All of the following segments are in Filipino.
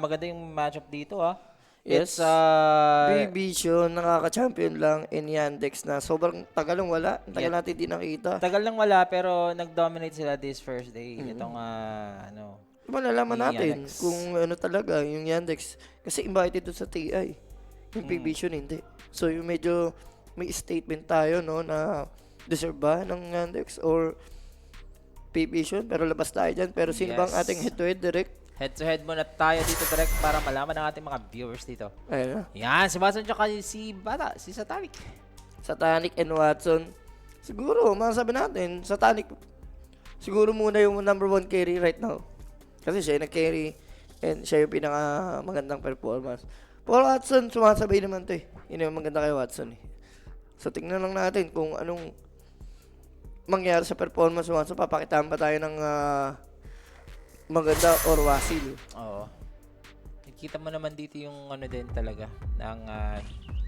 maganda yung matchup dito ah. Yes. It's Vision, nakaka-champion lang in Yandex na sobrang tagal lang wala. Tagal yeah, natin di nakita. tagal lang wala pero nag-dominate sila this first day. Itong ano, Malalaman ni natin Alex. kung ano talaga yung Yandex. Kasi invited doon sa TI. Yung Vision hindi. So yung medyo may statement tayo no na deserve ba ng Yandex or Vision pero labas tayo dyan. Pero sino bang Yes. ating head-to-head direct? Head to head muna tayo dito direct para malaman ng ating mga viewers dito. Ayun na. Yan, si Watson tsaka si Bata, si Satanic. Satanic and Watson. Siguro, masasabi natin, Satanic, siguro muna yung number 1 carry right now. Kasi siya yung nag-carry and siya yung pinaka magandang performance. Paul Watson, sumasabay naman to eh. Yun yung maganda kay Watson eh. So, tingnan lang natin kung anong mangyari sa performance mo. So, papakitaan pa tayo ng maganda or wasil. Oo. Nakikita mo naman dito yung ano din talaga ng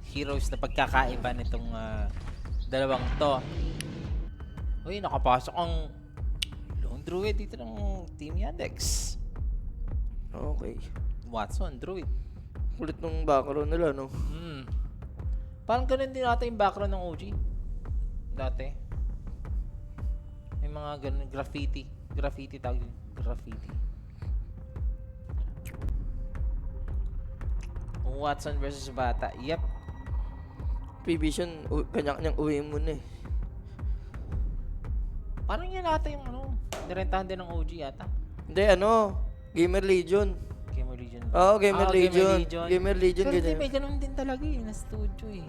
heroes na pagkakaiba nitong dalawang to. Uy, nakapasok ang Lone Druid dito ng Team Yandex. Okay. Watson, Druid. Kulit nung background nila, no? Parang ganun din ata yung background ng OG. Dati. May mga ganun, graffiti. Graffiti tawag yun. Graffiti. Watson versus Bata. Yep. Vision, kanya-kanyang uwi muna eh. Parang yan ata yung ano. Nirentahan din ng OG yata. Hindi, ano, Gamer Legion. Gamer Legion. Oo, Gamer Legion. Gamer Gamer Legion, Pero hindi, ganyan. may ganun din talaga eh. Na studio eh.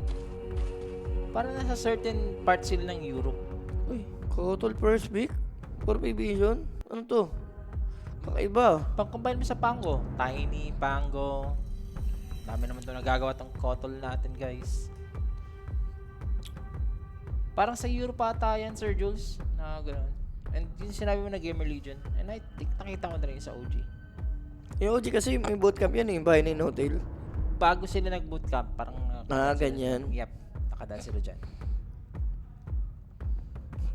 Parang nasa certain parts sila ng Europe. Uy, Kotol first pick for Vision. Ano to? Kakaiba. Pang-combine mo sa Pango. Tiny, Pango. Dami naman ito nagagawa tong Kotol natin, guys. Parang sa Europe ata yan, Sir Jules. Na gano'n. And yung sinabi mo na Gamer Legion. And I think nakita ko na rin sa OG. Yung OG kasi may bootcamp yan eh, bahay ni Hotel. Bago sila nag-bootcamp, parang Ganyan. Yep, nakadaan sila dyan.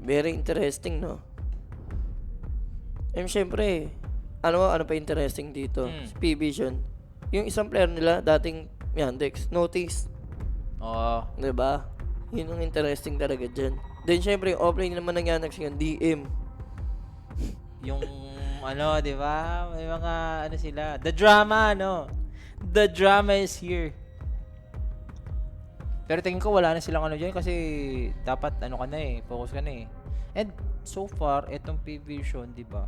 Very interesting, no? Siyempre, ano pa interesting dito? Si Vision. Yung isang player nila, dating Yandex, Notice. Oo. Diba? Yun yung interesting talaga dyan. Then, syempre, yung offline naman ng Yandex yung DM. Yung ano, di ba? May mga ano sila. The drama, ano? The drama is here. Pero tingin ko wala na silang ano dyan kasi dapat ano ka na eh, focus ka na eh. And so far, etong P-Vision, di ba?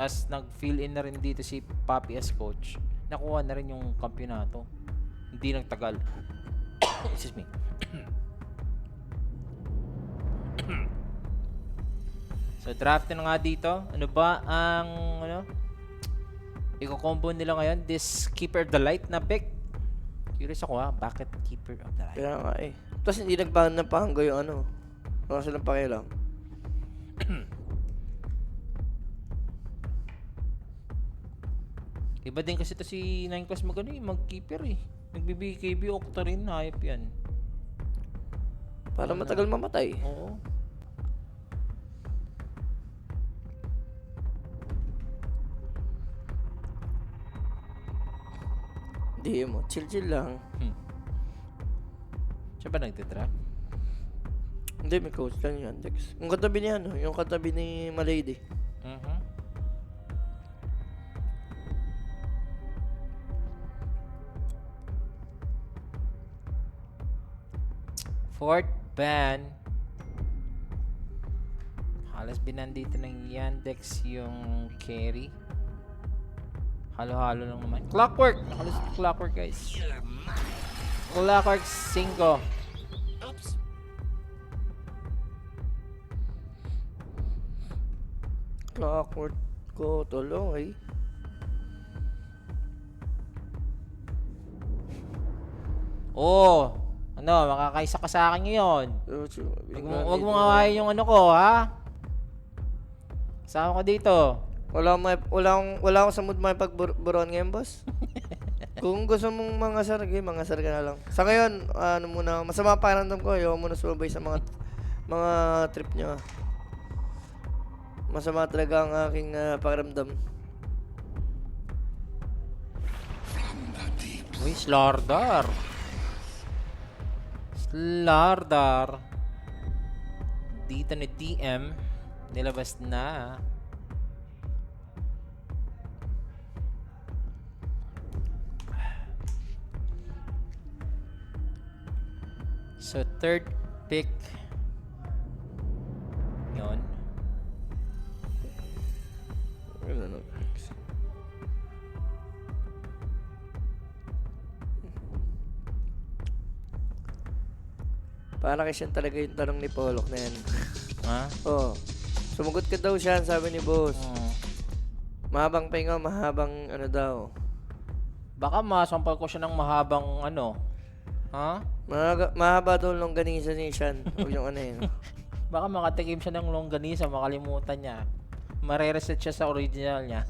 As nag-fill in na rin dito si Papi as coach, nakuha na rin yung kampyonato. Hindi nagtagal. Excuse me. So draft na nga dito. Ano ba ang ano? Iko-combo nila ngayon this Keeper of the Light na pick. Curious ako bakit Keeper of the Light? Kaya nga eh. Tapos hindi nagbahan ng panggo yung ano. Wala silang pakialam. Iba din kasi to si Nine Quest magano mag-keeper eh. Nag-BBKB Octa rin, hype yan. Para matagal mamatay. Oo. Hindi mo. Chill-chill lang. Siya ba nagtitrap? Hindi, may coach lang yung Yandex. Yung katabi niya, ano? Yung katabi ni Malady. Fourth ban. Halos binandito ng Yandex yung carry. Halo-halo lang naman. Clockwork! Nakalos Clockwork, guys. Clockwork 5. Clockwork ko tuloy. Oh! Ano, makakaisa ka sa akin ngayon. Huwag mo ngawain yung ano ko, ha? Kasama ko dito. Wala akong sa mood makipagburon ngayon, boss. Kung gusto mong mangasar, mangasar ka na lang. Sa ngayon, ano muna, masama pakiramdam ko, ayaw muna sumabay sa mga trip niya. Masama talaga ang aking pakiramdam. Uy, Slardar. Slardar. Dito ni DM. Nilabas na. So, third pick. Yun. Ano? Para kasi yan talaga yung tanong ni Polok na yan. Ha? Oo. Sumagot ka daw siya, sabi ni boss. Hmm. Mahabang pahinga, mahabang ano daw. Baka masampal ko siya ng mahabang ano. Ha? Mahaba daw longganisa ni Sean. Huwag yung ano yun. Baka makatikim siya ng longganisa, makalimutan niya. Marereset siya sa original niya.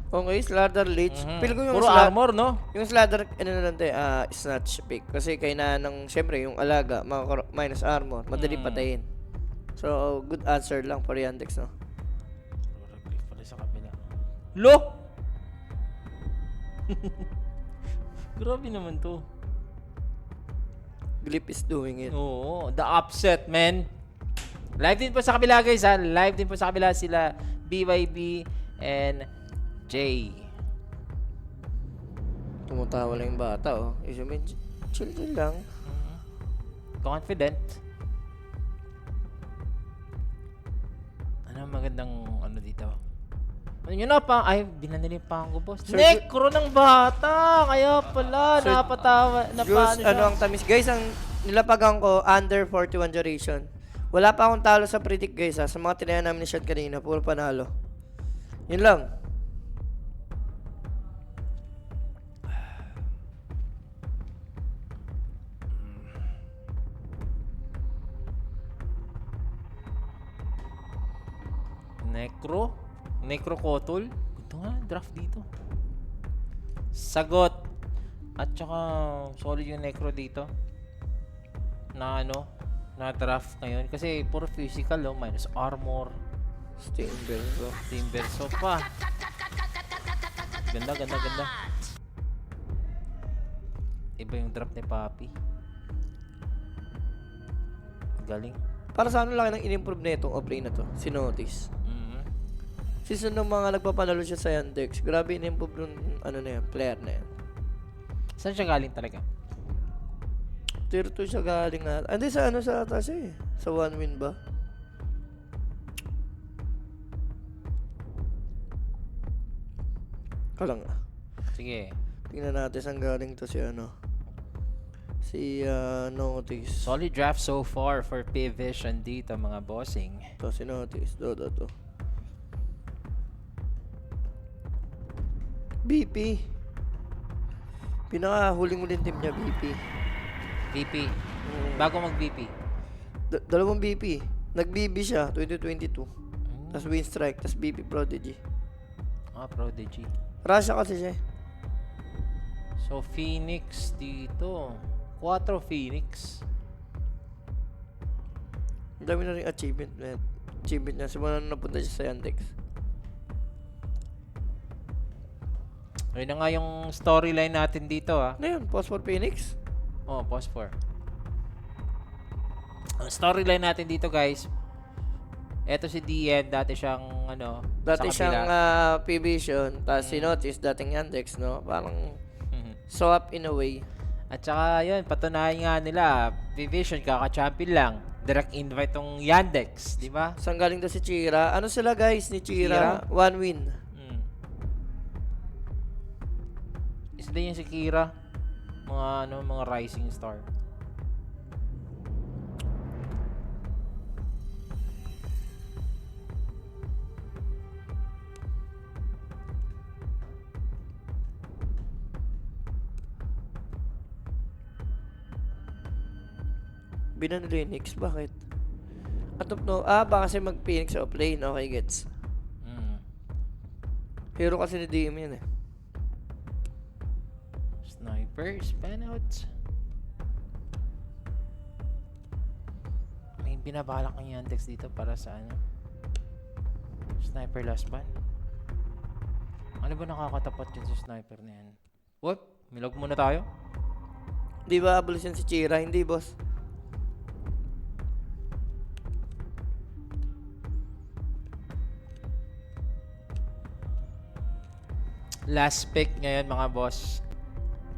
Okay, Slardar Lich. Mhm. Feel ko yung Puro armor, no? yung Slardar, ano na lang tayo, snatch pick. Kasi kailangan ng, syempre, yung alaga, minus armor, madali patayin. So, good answer lang for Yandex, no? Regrip pala sa kabila. Lo! Grabe naman to. Glip is doing it. Oo, the upset, man. Live din po sa kabila, guys, ha? Live din po sa kabila sila BYB and Jay. Tumutawa lang yung bata, oh. Chill lang. Confident. Ano magandang ano dito? Ano yun na pa? Ay, binanili pa ako, boss. Sir, Necro ng bata! Kaya pala, Sir, napatawa, Jules, napaano siya. ano ang tamis? Guys, ang nilapagan ko, under 41 duration. Wala pa akong talo sa predict, guys, ha. Sa mga tinayan namin ni Sean kanina, puro panalo. Yun lang. Necro? Necro Kotol? Ito nga, draft dito. Sagot. At saka, solid yung Necro dito. Na ano, na draft ngayon. Kasi puro physical, oh, minus armor. Stingber, bro. Timber so pa. Ganda, ganda, ganda. Iba yung draft ni Papi. Galing. Para sa ano lang ng in-improve na itong off-lane na to? Si Notice. Season ng mga nagpapanalo siya sa Yandex. Grabe in-improve yung ano na yan, player na yan. Saan siya galing talaga? Tier 2 siya galing na. Hindi sa ano sa atas eh. Sa 1 win ba? Kalang ah. Sige. Tingnan natin saan galing to si ano. Si Notice. Solid draft so far for P-Vision dito, mga bossing. To si Notice. To. BP. Pinaka-huling-huling team niya, BP. VP. Bago mag-VP. Dalawang BP. Nag-BB siya, 2022. Tapos win strike, tapos BP Prodigy. Ah, Prodigy. Russia kasi siya eh. So, Phoenix dito. 4 Phoenix. Ang dami na rin achievement niya. Simula na napunta siya sa Yandex. Ayun na nga yung storyline natin dito, ah. Ano yun? Post for Phoenix? Oh, pause for. Ang storyline natin dito, guys. Eto si DM, dati siyang, ano, Dati sa kabila. siyang P-Vision, tapos si Notice, dating Yandex, no? Parang swap in a way. At saka, yun, patunayan nga nila, P-Vision, kaka-champion lang. Direct invite tong Yandex, di ba? Saan galing daw si Chira? Ano sila guys ni Chira? 1 win. Isa din yung si Kira. Mga rising star. Binan Linux, bakit? Atop no, baka kasi mag-Phoenix sa offlane. Okay, gets. Hero kasi ni DM yan eh. Sniper, span out. May binabalak ng Yandex dito para sa ano? Sniper last ban. Ano ba nakakatapat yun sa sniper na yan? What? Milog muna tayo. Di ba abulis yan si Chira? Hindi, boss. Last pick ngayon mga boss.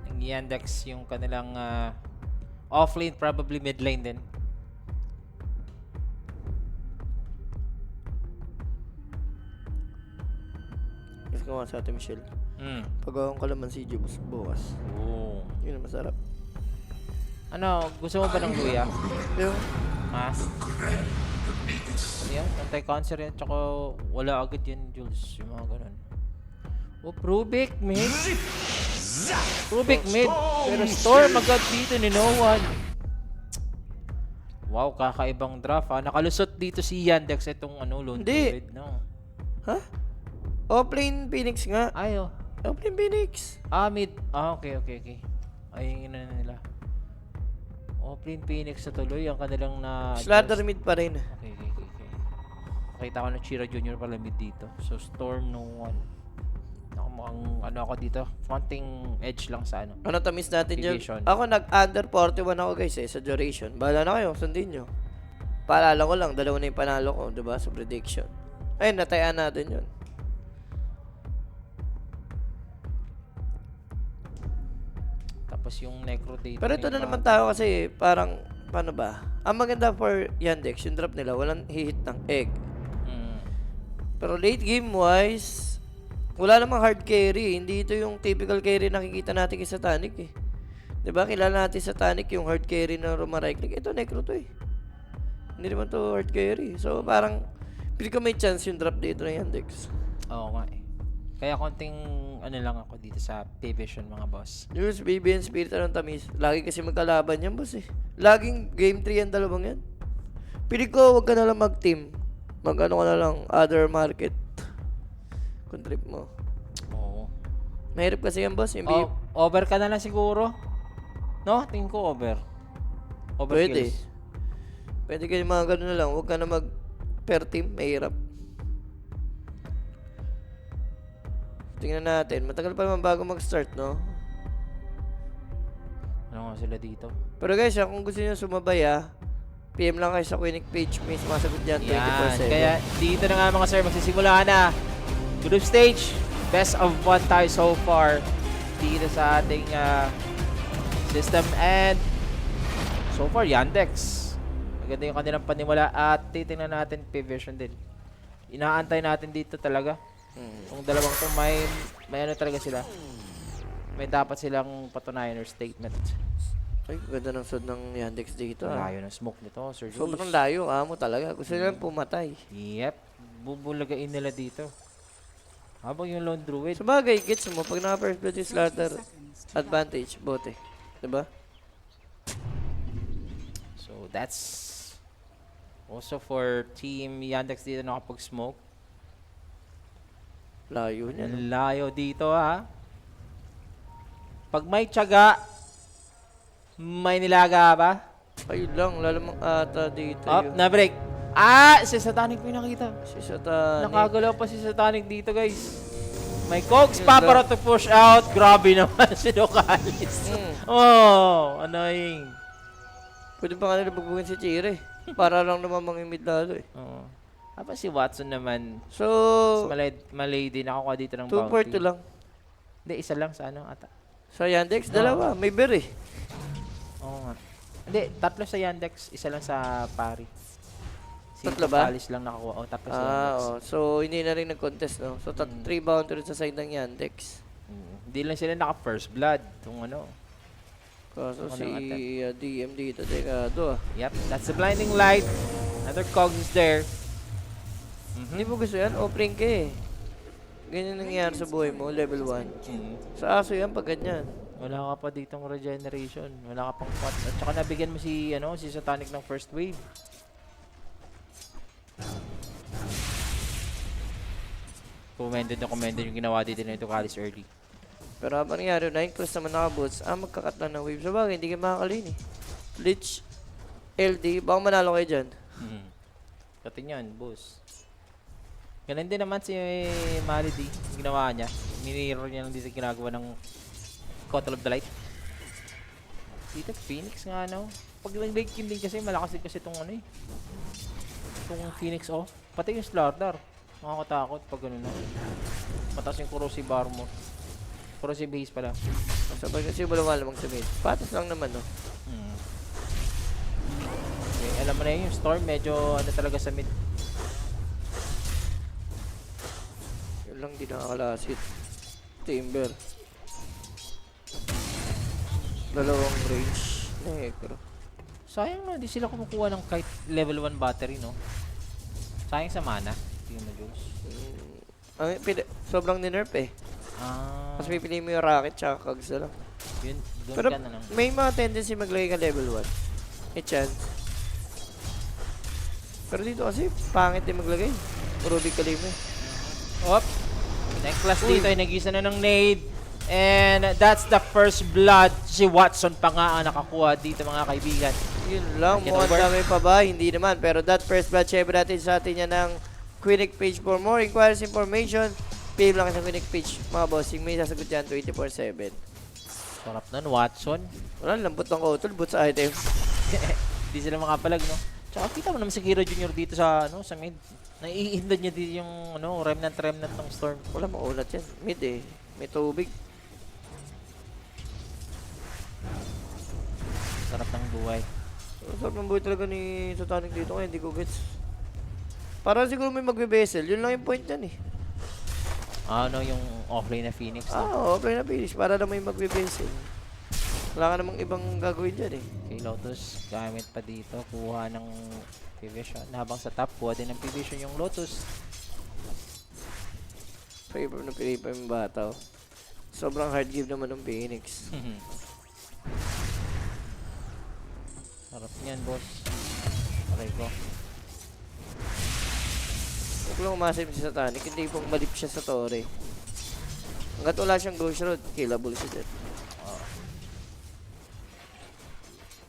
Ang Yandex yung kanilang offlane, probably mid lane din. Gusto ko nga sa Ate Michelle. Mm. Pagawang kalamansi juice bukas. Oo. Yun ang masarap. Ano, gusto mo ba ng luya? Yung, Ha? Ano yan? Anti-cancer yan. Tsaka wala agad yan, Jules. Yung mga ganun. Oh, Rubik mid. Rubik mid. Pero Storm agad dito ni no one. Wow, kakaibang draft ha. Nakalusot dito si Yandex itong ano, lone Hindi. druid, no? ha? Offlane Phoenix nga. Ayo. Offlane Phoenix. Mid. Okay. Ayun na nila. Offlane Phoenix na tuloy. Ang kanilang na... Slaughter mid pa rin. Okay. Nakita ko na Chira Jr. pala mid dito. So, Storm, no one. Mukhang ano ako dito. Fronting edge lang sa ano. Ano tamis natin dyan? Division. Ako nag-under 41 ako guys sa duration. Bahala na kayo, sundin nyo. Paalala ko lang, dalawa na yung panalo ko, diba? Sa prediction. Ayun, natayaan natin yun. Tapos yung Necro dito. Pero ito na naman tayo kasi parang, paano ba? Ang maganda for Yandex, yung drop nila, walang hihit ng egg. Pero late game wise, wala namang hard carry. Hindi ito yung typical carry na nakikita natin kay Satanic eh. 'Di ba? Kilala natin Satanic yung hard carry na Roma right click. Ito Necro to eh. Hindi naman to hard carry. So parang pili ko may chance yung drop dito ng Yandex. Oo nga eh. Kaya konting ano lang ako dito sa P-Vision mga boss. Jules, Baby and Spirit ng tamis. Lagi kasi magkalaban yan boss eh. Laging game 3 ang dalawang yan. Pili ko wag ka na lang mag-team. Mag-ano ka na lang, other market. Kung trip mo. Oo. Mahirap kasi yan boss. Yung Over ka na lang siguro. No? Tingin ko over. Over Pwede. kills. Pwede kayo mga ganun na lang. Huwag ka na mag per team. Mahirap. Tingnan natin. Matagal pa naman bago mag-start, no? Ano nga sila dito? Pero guys, kung gusto niyo sumabay, PM lang kayo sa Quinic page. May sumasagot dyan 24/7. Kaya dito na nga mga sir, magsisimula na. Group stage. Best of 1 tayo so far. Dito sa ating system. And so far, Yandex. Maganda yung kanilang panimula. At titingnan natin P-Vision din. Inaantay natin dito talaga. Kung dalawang to, may ano talaga sila. May dapat silang patunayan or statement. Ay, ganda ng sod ng Yandex dito. Layo ng smoke nito, Sir Jules. Sobrang layo. Amo talaga. Gusto nilang pumatay. Yep. Bubulagain nila dito. Habang yung lone druid. Sabagay, gets mo. Pag naka-first blood yung slaughter, advantage, bote. Diba? So that's also for Team Yandex dito nakapag-smoke. Layo niya. No? Layo dito ha. Pag may tiyaga, may nilaga ba? Ayun lang. Lalamang ata dito. Up, yun. na-break. Si Satanic ko yung nakita. Si Satanic. Nakagalaw pa si Satanic dito guys. May cogs pa para to push out. Grabe naman si Nocalis. Oh, annoying. Pwede pa nga nila pagbugin si Chire. Para lang naman mangimid lalo eh. Oo. Tapos si Watson naman. So, Malay din. Nakakuha dito ng 2-4-2 lang. Hindi, isa lang sa ano ata. Sa Yandex, dalawa. May bear eh. Oo nga. Hindi, tatlo sa Yandex. Isa lang sa Pari. Si Tatlo ba? Nocalis lang nakakuha. O, tatlo sa Yandex. So hindi na rin nag-contest, no? So, 3 bounty rin sa side ng Yandex. Hindi lang sila naka-first blood. Itong ano. Kaso Ano si ang attempt? DM dito, dekado Yep, that's the blinding light. Another cogs is there. Hindi mo gusto yan? Opening ka eh. Ganyan nangyayari sa buhay mo, level 1. Sa aso yan, pag ganyan. Wala ka pa ditong regeneration. Wala ka pang pot. At saka nabigyan mo si, si Satanic ng first wave. Commended yung ginawa dito nito Kalis early. Pero habang nangyari, 9 cross naman naka-boots, magkakat lang ng wave. Sa bagay, hindi kayo makakalini. Lich, LD, baka manalo kayo dyan. Kating yan, boss. Ganun din naman si Malady. Yung ginawa niya. Miniro niya lang dito ginagawa ng Cottle of the Light. Dito, Phoenix nga, no? Pag nag-late game din kasi, malakas din kasi itong ano eh. Itong Phoenix, oh. Pati yung Slardar. Nakakatakot pag gano'n na. Mataas yung Corrosive Armor. Corrosive Haze pala. Sabay kasi wala malamang sa mid. Patas lang naman, no? Okay, alam mo na yun, yung Storm, medyo ano talaga sa mid. Yun lang di nakakalasit. Timber. Dalawang range. Necro. Sayang no, di sila kumukuha ng kahit level 1 battery, no? Sayang sa mana. Tingnan mo, Jules. Sobrang ninerf eh. Ah, Mas pipili mo yung rocket tsaka cogs na lang. yun, doon Pero ka na lang. may mga tendency maglagay ka level 1. May chance. Pero dito kasi pangit din maglagay. Ruby Kalima eh. Op! Next class dito ay nag-isa na ng nade. And that's the first blood. Si Watson pa nga ang nakakuha dito mga kaibigan. Yun lang, Get mukhang over. dami pa ba? Hindi naman. Pero that first blood, syempre natin sa atin yan ng Quinic page for more inquiries information. PM lang sa Quinic page, mga bossing. May sasagot yan 24/7. Sarap nun, Watson. Wala, lambot ng Kotol, boots item. Di sila makapalag, no? Tsaka kita mo naman si Kiro Jr. dito sa, ano, sa mid. Naiihindad niya dito yung, ano, remnant ng Storm. Wala, maulat yan. Mid eh. May tubig. Sarap ng buhay. Sarap ng buhay talaga ni Satanic dito kaya hindi ko gets. Parang siguro may magbe-vessel. Yun lang yung point yan eh. Ano yung offlane na Phoenix, no? Okay na finish. Para na may magbe-vessel. Wala ka namang ibang gagawin dyan eh. Okay, Lotus, gamit pa dito. Kuha ng P-Vision. Habang sa top, kuha din ng P-Vision yung Lotus. Favor na pinay pa yung bata. Oh. Sobrang hard give naman ng Phoenix. Sarap niyan, boss. Aray ko. Huwag lang umasim si Satanic. Hindi pong malip siya sa Torre. Hanggat wala siyang Ghost Road, killable siya dyan.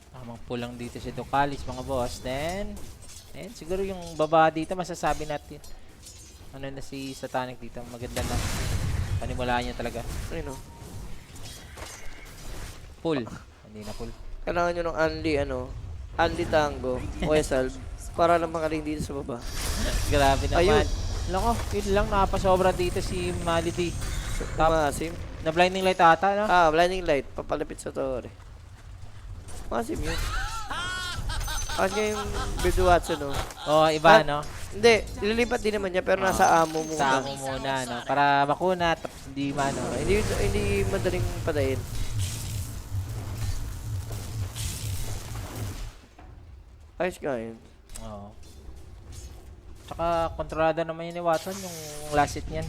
Tamang pulang dito si Ducalis, mga boss. Then, and siguro yung baba dito, masasabi natin. Ano na si Satanic dito. Maganda na. Panimulaan niya talaga. Ayun o. Pull. Hindi na pull. Kailangan nyo ng Anli Tango o Esalv para lang makaling dito sa baba. Grabe naman. Ayun. Lako, yun lang. Nakapasobra dito si Malady. Umasim. Na blinding light ata, no? Blinding light. Papalapit sa Torre. Umasim yun. Kasi nga yung Bird Watson, no? Oh, iba, no? Hindi. Ililipat din naman niya pero nasa amo muna. Sa amo muna, no? Para makuna, tapos hindi man, no? Hindi madaling patayin. Ayos nga yun. Oo. Tsaka, kontrolada naman yun ni Watson, yung last hit niyan.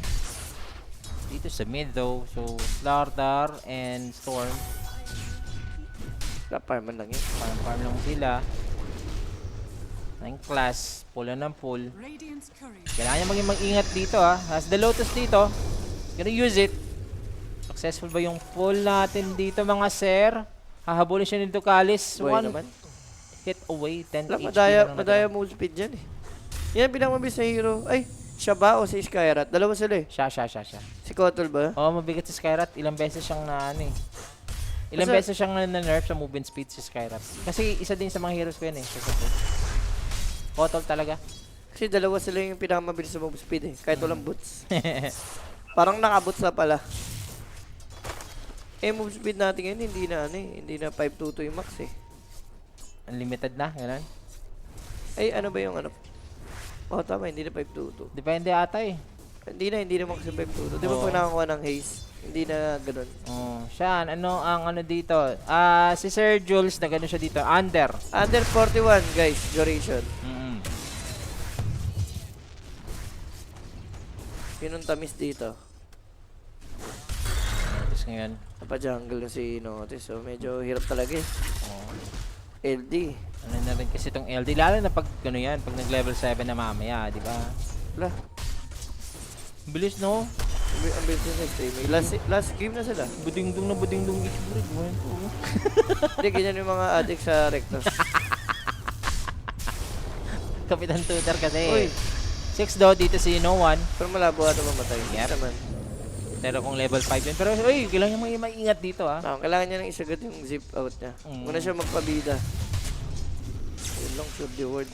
Dito sa mid, though. So, Slardar and Storm. Farman lang yun. Farm lang sila. 9 class. Pull na ng pull. Kailangan niya maging mag-ingat dito, ha. Has the Lotus dito. Gonna use it. Successful ba yung pull natin dito, mga sir? Hahabulin siya ni Ducalis. Buhay One naman. hit away, 10 Wala, HP madaya move speed dyan eh. Yan ang pinakamabis na hero. Ay, siya ba o si Skyrat? Dalawa sila eh. Siya. Si Kotol ba? Oo, mabigat si Skyrat. Ilang beses siyang na ano eh. Ilang beses siyang na-nerf sa movement speed si Skyrat. Kasi isa din sa mga heroes ko yan eh. Kotol talaga. Kasi dalawa sila yung pinakamabilis sa move speed eh. Kahit walang boots. Parang naka-boots na pala. Eh, move speed natin ngayon, hindi na 522 yung max eh. Unlimited na, gano'n. Ay, ano ba yung ano? Oh, tama, hindi na 522. Depende ata eh. Hindi na max yung 522. Di ba Oo. pag nakakuha ng haze, hindi na ganun. Siya, ano ang ano dito? Si Sir Jules, na gano'n siya dito. Under. Under 41, guys, duration. Yun ang tamis dito. Tapos ngayon. Napa-jungle na si Notice, so medyo hirap talaga eh. Oh. LD. Ano na rin kasi itong LD. Lalo na pag ano yan, pag nag-level 7 na mamaya, di ba? Wala. Bilis, no? Ang bilis na next time. Last game na sila. Buding-dung na buding-dung each breed. Hindi, ganyan yung mga addict sa Rectos. Kapitan Tutor kasi. Uy. 6 daw dito si No One. Pero malabo ata mamatay. Yep. Naman. Pero kung level 5 yun. Pero, uy, kailangan niya maingat dito, ah. Kailangan niya nang isagad yung zip out niya. Muna siya magpabida. Yun lang, sure the word.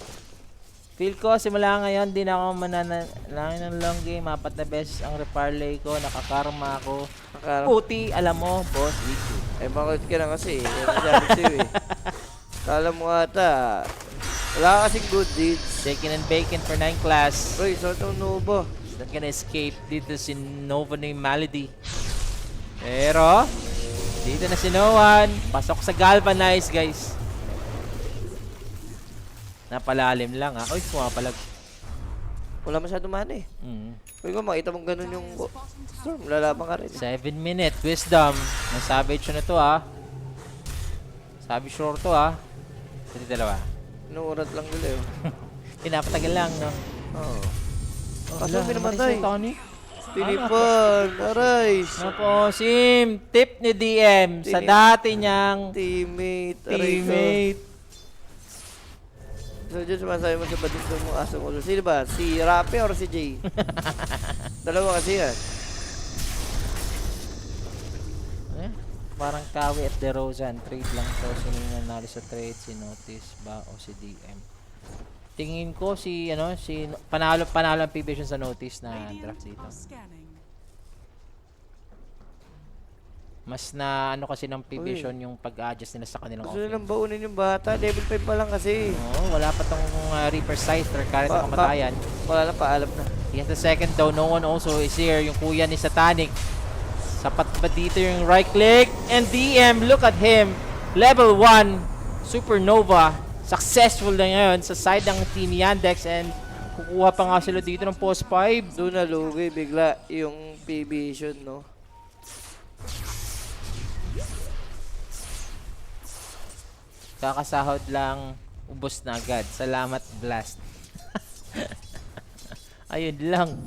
Feel ko, simula ngayon, di na ako mananalangin ng long game. 4 na beses ang reparlay ko, nakakarma ako. Puti, alam mo, boss, Ricky. Eh, bakit ka na kasi? Yan sa'yo eh. Kala mo ata, wala ka kasing good deeds. Chicken and bacon for 9 class. Uy, sort of Nova. Not gonna escape dito si Nova ni Malady. Pero, dito na si Noan. Pasok sa Galvanize, guys. Napalalim lang, ha. Uy, pumapalag. Wala masyadong mana eh. Uy, kung makita mong ganun yung Storm, lalaban ka rin. 7-minute wisdom. Ng Savage na to, ha. Savage short to, ha. Ito dalawa. Inuurat lang nila yun. Pinapatagal lang, no? Oo. Kaso Wala, pinamatay. si Tony. Tinipan, aray. Naposim. Tip ni DM sa dati niyang Teammate, aray ko. teammate. So, dyan sumasabi mo sa badintong mong asong ulo. Sino ba? Si Rapi or si Jay? Dalawa kasi yan. Eh, parang Kawi at DeRozan. Trade lang to. Sino yung nanalo sa trade? Si Notice ba o si DM? Tingin ko si panalo ang PBation sa Notice na draft dito. Mas na kasi ng PBation yung pag-adjust nila sa kanilang Gusto offense. nilang baunin yung bata. Level 5 pa lang kasi. Oo, wala pa tong Reaper Scyther kahit na kamatayan. Wala na, paalam na. He has the second though. No one also is here. Yung kuya ni Satanic. Sapat ba dito yung right click? And DM, look at him. Level 1. Supernova. Successful na ngayon sa side ng Team Yandex. And kukuha pa nga sila dito ng post 5. Doon na lugi bigla yung PBation, no? Kakasahod lang. Ubos na agad. Salamat, Blast. Ayun lang.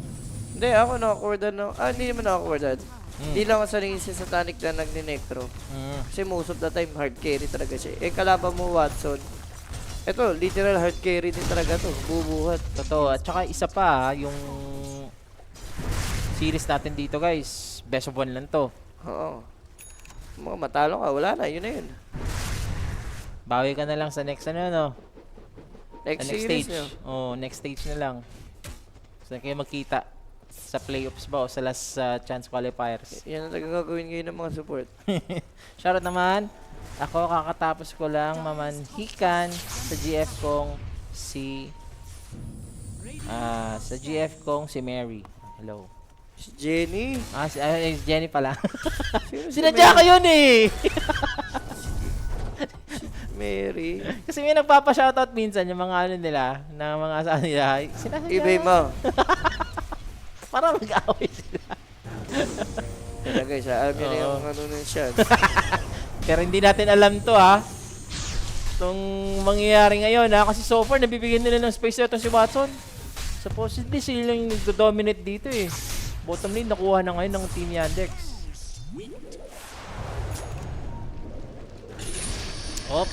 Hindi, ako nakakordan na. Hindi naman nakakordan. Hindi lang ako saningin si Satanic na nagni-necro. Kasi most of the time, hard carry talaga siya. Eh, kalaban mo, Watson. Ito, literal hard carry din talaga to. Bubuhat. Totoo. At saka isa pa, yung series natin dito, guys. Best of 1 lang to. Oo. Mga matalo ka, wala na. Yun na yun. Bawi ka na lang sa next no? Next Sa next series stage. nyo. Oh, next stage na lang. Saan kayo magkita? Sa playoffs ba o sa last chance qualifiers? Yan ang gagawin ngayon ng mga support. Shoutout naman. Ako kakatapos ko lang mamanhikan sa GF kong si Mary. Hello. Si Jenny. Si Jenny pala. Sino si Sinadya ko yun eh. Mary. Kasi may nagpapa-shoutout minsan yung mga ano nila, na mga sa nila. Sinasadya. Ibay mo. Para mag-away sila. Kaya guys, alam nyo na yung ano nun siya. Pero hindi natin alam to ha. Itong mangyayari ngayon ha. Kasi so far, nabibigyan nila ng space ito si Watson. Supposedly, sila yung nagdo-dominate dito eh. Bottom lane, nakuha na ngayon ng Team Yandex. Oh.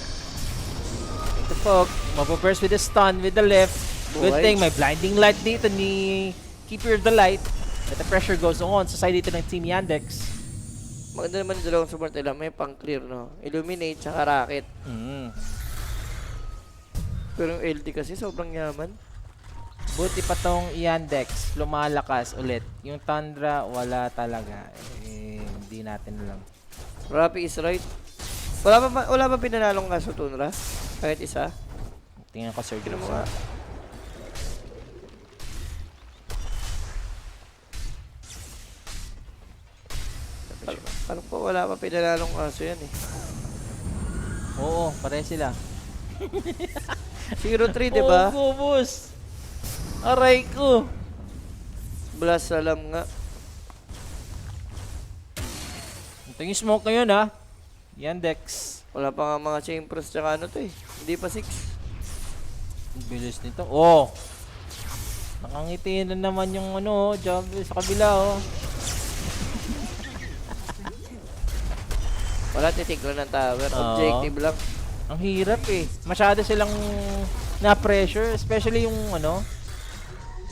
Ito po, mapaburst with the stun with the left. Good Buhay. thing, may blinding light dito ni Keeper of the Light. But the pressure goes on sa side dito ng Team Yandex. Maganda naman yung dalawang support nila. May pang-clear, no? Illuminate, tsaka Rocket. Pero yung LD kasi sobrang yaman. Buti pa tong Yandex, lumalakas ulit. Yung Tundra, wala talaga. Eh, hindi natin alam. Rappi is right. Wala ba pinanalong kaso Tunra? Kahit isa? Tingnan ko, Sir Tingnan mo Jose. nga. Parang po wala pa pinanalong kaso yan eh. Oo, pare sila. 0-3, diba? Oo, boss. Aray ko. Blast alam nga. Ito yung smoke ngayon ha. Yandex. Wala pa nga mga chambers tsaka ano to eh. Hindi pa 6. Ang bilis nito. Oh. Nakangiti na naman yung job sa kabila oh. Wala titiglo ng tower. Oo. Objective lang. Ang hirap eh. Masyado silang na-pressure. Especially yung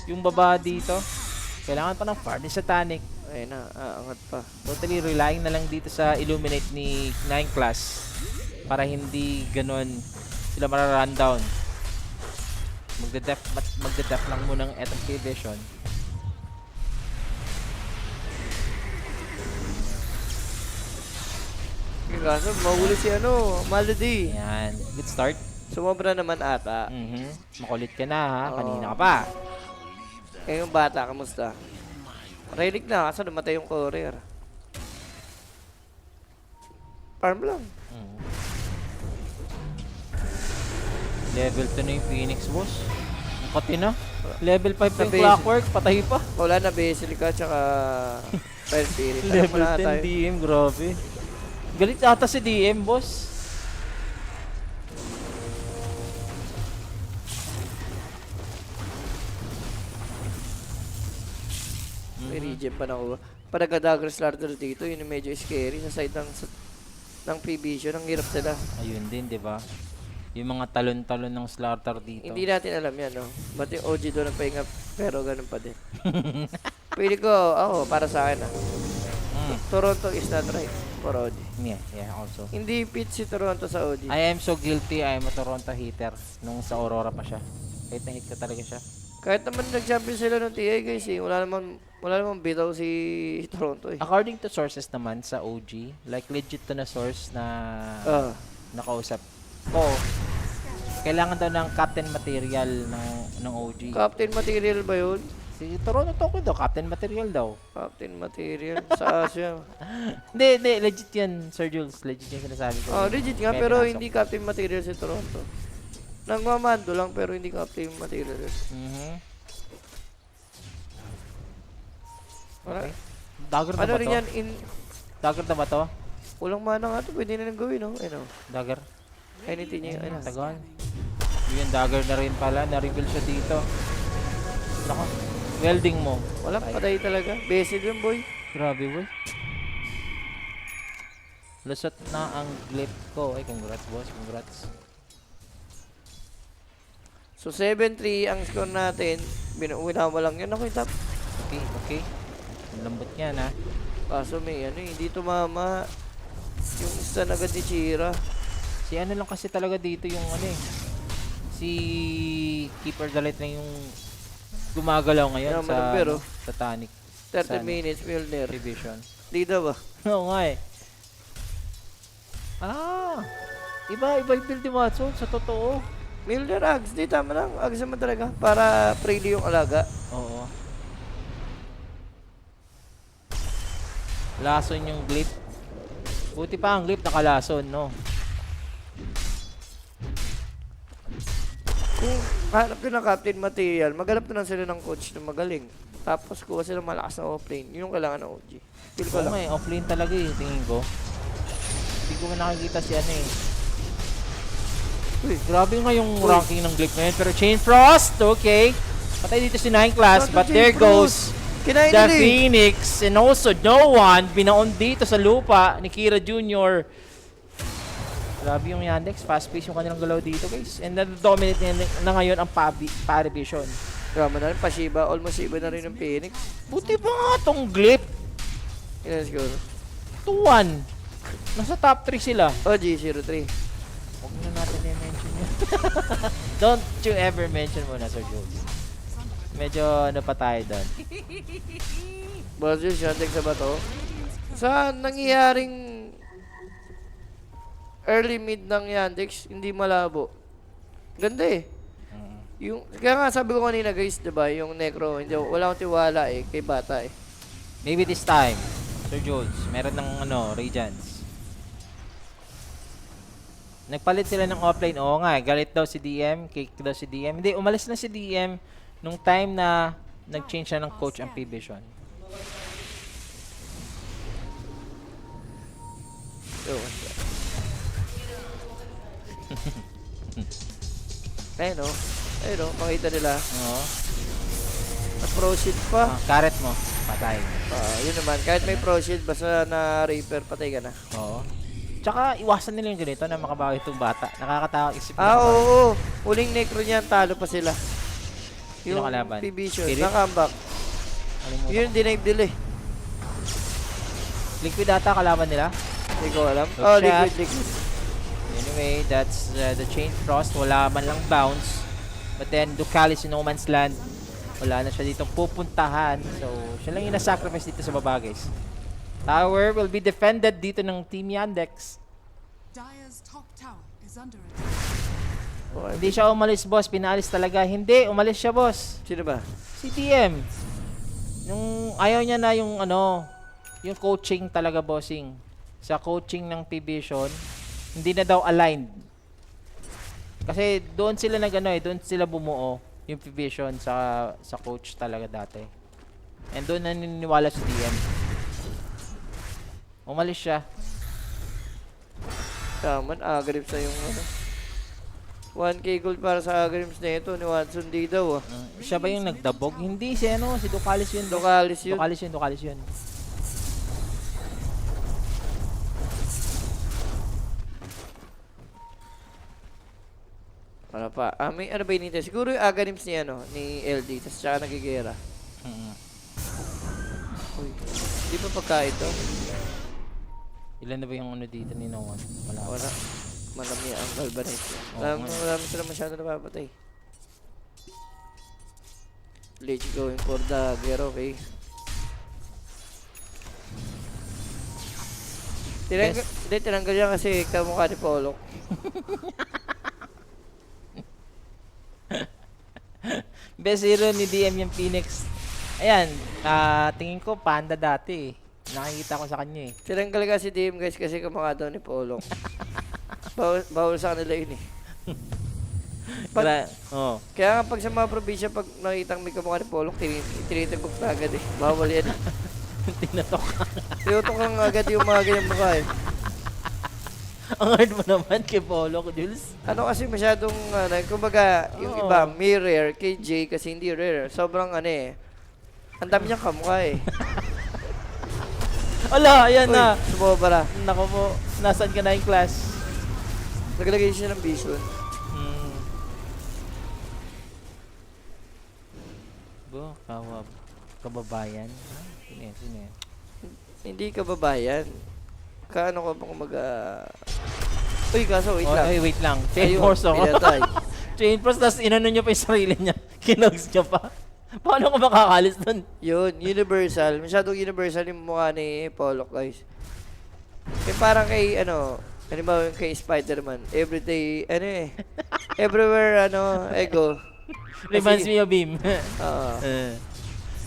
yung baba dito. Kailangan pa ng Fardy Satanic. Ayun na, angat pa. Totally relying na lang dito sa Illuminate ni 9 class para hindi ganon sila mara-rundown. Magde-def lang muna ng etong K-Vision. Kaso, mahuli si Malady. Yan. Good start. Sumobra naman ata. Makulit ka na ha. Oo. Kanina ka pa. Eh, yung bata, kamusta? Relic na, kaso namatay yung courier. Farm lang. Level 2 na yung Phoenix, boss. Ang kati na. Level 5 pa yung Nabe- Clockwork. Patay pa. Wala na, Basilica, tsaka Fire Spirit. Alam mo Level na 10 tayo. DM. Grabe. Galit ata si DM, boss. May regen pa nakuha. Pa nagka-dagger slaughter dito, yun yung medyo scary sa side ng P-Vision. Ang hirap sila. Ayun din, di ba? Yung mga talon-talon ng slaughter dito. Hindi natin alam yan, no? Ba't yung OG doon nagpahinga, pero ganun pa din. Pili ko, para sa akin, Toronto is not right for OG. Yeah, also. Hindi fit si Toronto sa OG. I am so guilty. I am a Toronto hater. Nung sa Aurora pa siya. Hate na hate ko talaga siya. Kahit naman nag-champion sila ng TA, guys, eh. Wala namang bitaw si Toronto, eh. According to sources naman sa OG, like legit to na source na nakausap ko, kailangan daw ng captain material ng OG. Captain material ba yun? Si Toronto Tokyo daw, captain material daw. Captain material? Sa Asia. Hindi, legit yan, Sir Jules. Legit yung sinasabi ko. Legit nga, Kaya pero pinasok. hindi captain material si Toronto. Nangmamando lang, pero hindi captain material. Okay. Dagger na Ano ba rin to? yan, Dagger na ba to? Walang mana nga to, pwede na nang gawin, no? Dagger. Anything niya, Tagal. Yung dagger na rin pala, na-reveal siya dito. Nako, welding mo. Walang patay talaga. Basic yun, boy. Grabe, boy. Lusot na ang glip ko. Ay, congrats, boss. Congrats. So, 7-3 ang score natin. Winama lang yun. Ako yung top. Okay. Ang lambot niya, na. Kaso may hindi tumama. Yung stun agad ni Chira. Si ano lang kasi talaga dito yung si Keeper the Light na yung gumagalaw ngayon Yeah, sa manubero. sa Tanic. 30 minutes, Milner. Division. Lida ba? Oo nga eh. Iba yung build ni Watson sa totoo. Milner, Ags. Di, tama lang. Ags naman talaga. Para freely yung alaga. Oo. Lason yung glip. Buti pa ang glip nakalason, no? Kung hanap ko ng captain material, maghanap na lang sila ng coach na magaling. Tapos kuha sila malakas na offlane. Yun yung kailangan ng OG. Feel ko Oo lang. nga eh, offlane talaga eh, tingin ko. Hindi ko man nakikita si Uy, Grabe nga yung ranking ng glip ngayon. Pero Chain Frost, okay. Patay dito si 9 class, Bato but Chain there Frost. goes kinain the nila eh. Phoenix. And also, no one binaon dito sa lupa ni Kira Jr. Grabe yung Yandex. Fast pace yung kanilang galaw dito, guys. And na-dominate na ngayon ang Pari Vision. Drama na rin, pa-Shiba. Almost Shiba na rin ng Phoenix. Buti pa nga tong glip. Ilan siguro? 2-1. Nasa top 3 sila. OG, 0-3. Huwag na natin i-mention yun. Don't you ever mention muna, Sir Jules. Medyo pa tayo doon. Boss yun, Shantek sa bato. Sa nangyayaring early mid ng Yandex, hindi malabo. Ganda eh. Kaya nga sabi ko kanina guys, diba, yung Necro, wala akong tiwala eh, kay bata eh. Maybe this time, Sir Jules, meron ng Radiance. Nagpalit sila ng offline. Oo nga, galit daw si DM, cake daw si DM. Hindi, umalis na si DM nung time na nag-change siya ng coach ang P-Vision. Ayun o, makita nila. Oo. Mas pro shield pa. Carrot mo, patay. Yun naman, kahit may pro shield, basta na Reaper, patay ka na. Oo. Tsaka iwasan nila yung ganito na makabawi itong bata. Nakakatawa isip Oo. Huling Necro niyan, talo pa sila. Sino kalaban? P-Vision, Spirit? na comeback. Alimutan Yun yung denive nila eh. Liquid ata kalaban nila. Hindi ko alam. Good Oh, shot. liquid. Anyway, that's the Chain Frost. Wala man lang bounce. But then, Ducalis in No Man's Land. Wala na siya ditong pupuntahan. So, siya lang yung na-sacrifice dito sa baba, guys. Tower will be defended dito ng Team Yandex. Dire's top tower is under attack. Hindi siya umalis, boss. Pinalis talaga. Hindi, umalis siya, boss. Sino ba? Si TM. Yung ayaw niya na yung yung coaching talaga, bossing. Sa coaching ng P-Vision, hindi na daw aligned. Kasi doon sila doon sila bumuo yung P-Vision sa coach talaga dati. And doon naniniwala si DM. Umalis siya. Taman, Agrims na yung 1K gold para sa Agrims na ito ni Watson di daw. Siya ba yung nagdabog? Hindi, si si Ducalis yun. Ducalis yun. Ducalis yun. Para pa. May ano ba yun? Siguro yung Agrims ni LD, tapos tsaka nagigera. Uy, hindi pa pagkain to? Ilan na ba yung dito ni Noah? Wala. Malami ang Galvanize. Oo, Marami sila masyado napapatay. Let's going for the gear, okay? Tinanggal yan kasi kamukha ni Polok. Best hero ni DM yung Phoenix. Ayan, tingin ko panda dati eh. Nakikita ko sa kanya eh. Tinanggal kasi DM guys kasi kamukha daw ni Polok. Bawal sa kanila yun eh. Kaya nga pag sa mga probinsya, pag nakitang may kamukha ni Polok, tinitagok na agad eh. Bawal yan. Tinatok ka. Tinutok lang agad yung mga ganyang mukha eh. Ang hard mo naman kay Polok, Jules. Ano kasi masyadong, kumbaga, yung iba, may rare, kay Jay kasi hindi rare. Sobrang ang dami niyang kamukha eh. Ala, ayan na. Sumobra. Nako po, nasaan ka na yung class? Naglagay siya ng vision. Bo, kababayan. Sino yan? Hindi ka babayan. Kaano ka bang Uy, kaso, wait lang. Ay, wait lang. Chain Ayun, force ako. pinatay. Chain force, tapos inano niya pa yung sarili niya. Kinogs niya pa. Paano ko makakalis dun? Yun, universal. Masyadong universal yung mukha ni Pollock, guys. Parang kay, halimbawa yung kay Spider-Man. Everyday, everywhere, ego. Reminds me of him. Oo.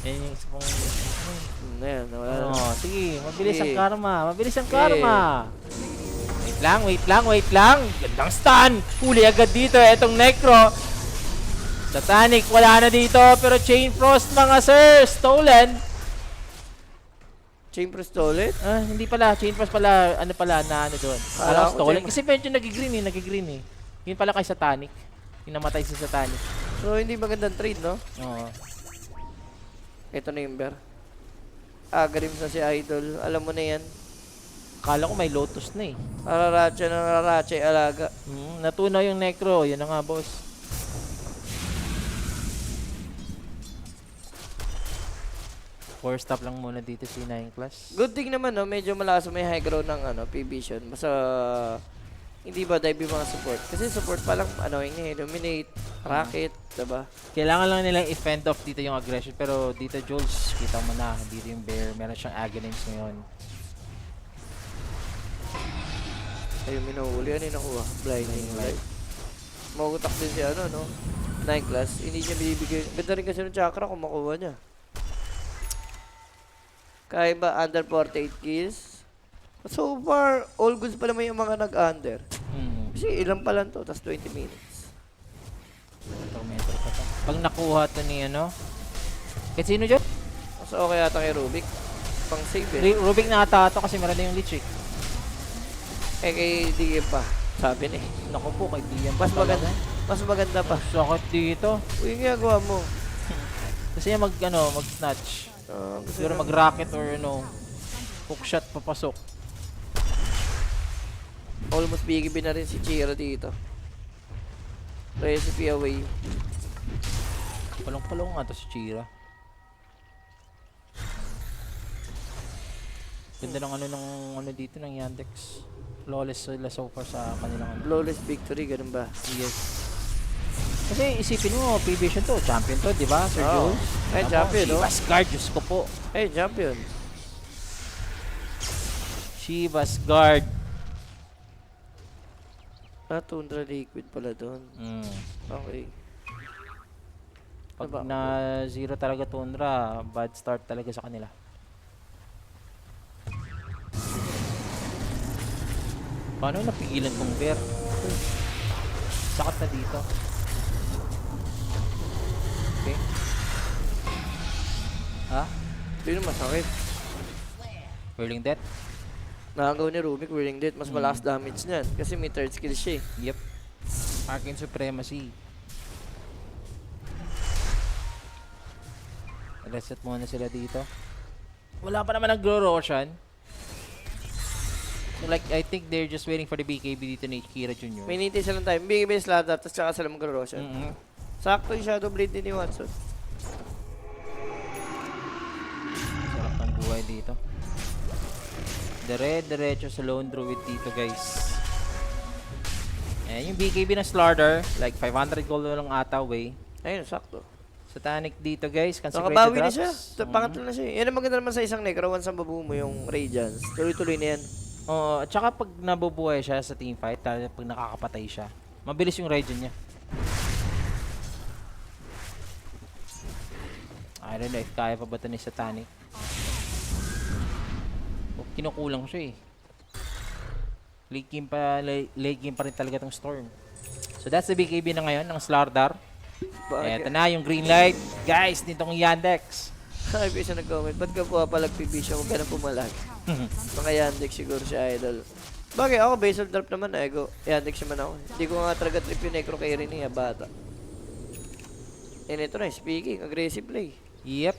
Yan yung isa pong... Ayan, nawala na. Sige, mabilis ang Sige. karma. Mabilis ang karma. Wait lang. Gandang stun. Huli agad dito. Etong Necro. Satanic, wala na dito. Pero Chain Frost, mga sir, stolen. Chain Frost stolen? Hindi pala. Chain Frost pala, doon. Kala ko Stolen. Chain- Kasi medyo nag-green eh. Yun pala kay Satanic. Yung namatay si Satanic. So, hindi magandang trade, no? Oo. Ito na yung bear. Agrims na si Idol. Alam mo na yan. Kala ko may Lotus na eh. Nararatsa yung alaga. Natunaw yung Necro. Yan na nga, boss. Four stop lang muna dito si 9 class. Good thing naman, no? Medyo malakas may high ground ng P-Vision. Basta, hindi ba dive yung mga support? Kasi support pa lang, illuminate, rocket, diba? Kailangan lang nilang i-fend off dito yung aggression. Pero dito, Jules, kita mo na, dito yung bear. Meron siyang agonimes ngayon. Ayun, minuhuli. Ano yung nakuha? Blinding light. Magutak din si 9 class. Hindi niya binibigay. Ganda rin kasi ng chakra kung makuha niya. Kaya ba under 48 kills? So far, all goods pa naman yung mga nag-under. Kasi ilan pa lang to, tas 20 minutes. Metro pa to. Pag nakuha to ni kahit sino dyan? Mas okay yata kay Rubik. Pang save eh. Rubik na ata to kasi meron na yung leech eh. Kay DM pa. Sabi ni. Naku po, kay Dian Mas maganda. Mas maganda pa. Sakit dito. Uy, yung ginagawa mo. Kasi yan mag-snatch. Siguro mag-rocket or hookshot papasok. Almost BKB na rin si Chira dito. Recipe away. Palong-palong nga to si Chira. Ganda ng ano dito ng Yandex. Flawless sila so far sa kanilang ano. Flawless victory, ganun ba? Yes. Kasi isipin mo, P-Vision to, champion to, di ba, Sir Oo. Jules? Ay, Ano, champion, no? Shivas Guard, Diyos ko po. Ay, champion. Shivas Guard. Tundra liquid pala doon. Okay. Pag Ano ba? na zero talaga Tundra, bad start talaga sa kanila. Paano napigilan tong bear? Sakat na dito. Okay. Ha? Yun yung masakit. Whirling Death? Nakagaw ni Rubik, Whirling Death, mas malakas damage niyan. Kasi may third skill siya eh. Yep. Arcane Supremacy. Reset muna sila dito. Wala pa naman nagro-Roshan. So like, I think they're just waiting for the BKB dito ni Kira Jr. May nintay silang time. Bigay ba yung Slardar, tapos tsaka sila mag-Roshan. Sakto yung Shadow Blade din ni Watson. Sarap ng buhay dito. Diretso sa Lone Druid dito, guys. Ayan yung BKB ng Slardar. Like, 500 gold na lang ata away. Ayun, sakto. Satanic dito, guys. Consecrated Nakabawi na drops. siya. Pangatlo na siya eh. Yan ang maganda naman sa isang Necro, once ang babu mo yung Radiance. Tuloy-tuloy na yan. Oo, at saka pag nabubuhay siya sa teamfight, lalo pag nakakapatay siya, mabilis yung regen niya. I don't know if kaya pa ba ito ni Satanic. O, kinukulang siya eh. Late game pa rin talaga tong Storm. So that's the BKB na ngayon ng Slardar. Eto na yung green light. Guys, nitong Yandex. Ay, isa nag-comment. Ba't ka po palagpipis siya? Huwag ka na pumalag. Mga Yandex siguro si Idol. Bagay ako, basal drop naman na ego. Yandex naman ako. Hindi ko nga talaga trip yung Necro kay Rini, bata. And ito na, speaking, aggressive play. Yep.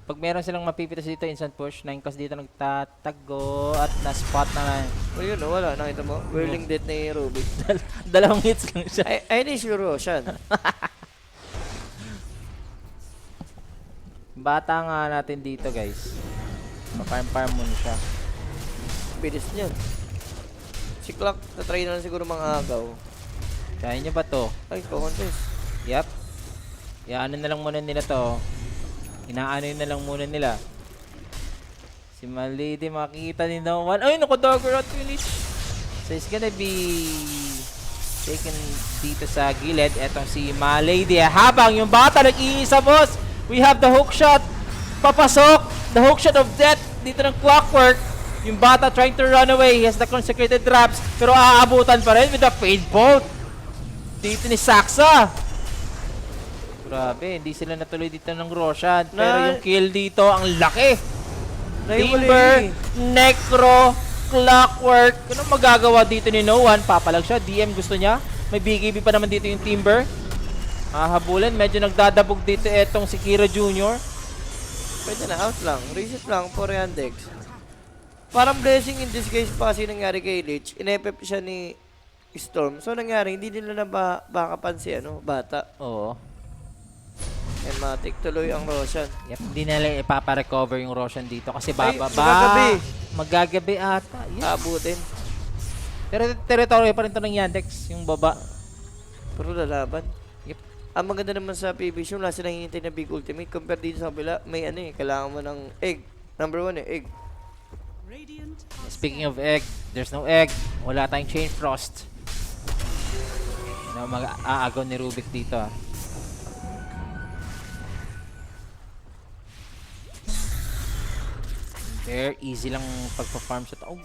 Pag meron silang mapipitas dito, instant push. 9 kas dito nagtatago at na-spot na. O yun, wala. Nakita mo? Whirling Death ni Rubik. Dalawang hits lang siya. Ay, ni si Roshan. Bata nga natin dito, guys. Pa-farm muna siya. Bilis niyan. Si Clock, natry na lang siguro mga agaw. Kaya niya ba to? Ay, contest. Yep. Iaano na lang muna nila to. Inaano na lang muna nila. Si Malady makikita ni No One. Ay, naku, dagger at finish. So, it's gonna be taken dito sa gilid. Etong si Malady. Habang yung bata nag-iisa, boss. We have the hook shot. Papasok. The hook shot of death. Dito ng Clockwork. Yung bata trying to run away. He has the consecrated traps. Pero aabutan pa rin with the Fade Bolt. Dito ni Saksa. Grabe, hindi sila natuloy dito ng Roshan. Pero yung kill dito, ang laki. Timber, Necro, Clockwork. Anong magagawa dito ni No One? Papalag siya. DM gusto niya. May BKB pa naman dito yung Timber. Hahabulin. Medyo nagdadabog dito etong si Kira Jr. Pwede na, out lang. Reset lang for Yandex. Parang blessing in disguise pa kasi nangyari kay Lich. Inepep siya ni Storm. So nangyari, hindi nila na bakapan si bata. Oo. And matik tuloy ang Roshan. Yep, hindi nila ipapa-recover yung Roshan dito kasi Ay, bababa. magagabi. Magagabi ata. Yes. Abutin. Pero territory pa rin to ng Yandex, yung baba. Pero lalaban. Yep. Ang maganda naman sa PvP, wala silang hinihintay na big ultimate. Compare dito sa kabila, may kailangan mo ng egg. Number 1 egg. Radiant Speaking of egg, there's no egg. Wala tayong Chain Frost. Mag-aagaw ni Rubik dito ah. Very easy lang pagpa-farm sa tao.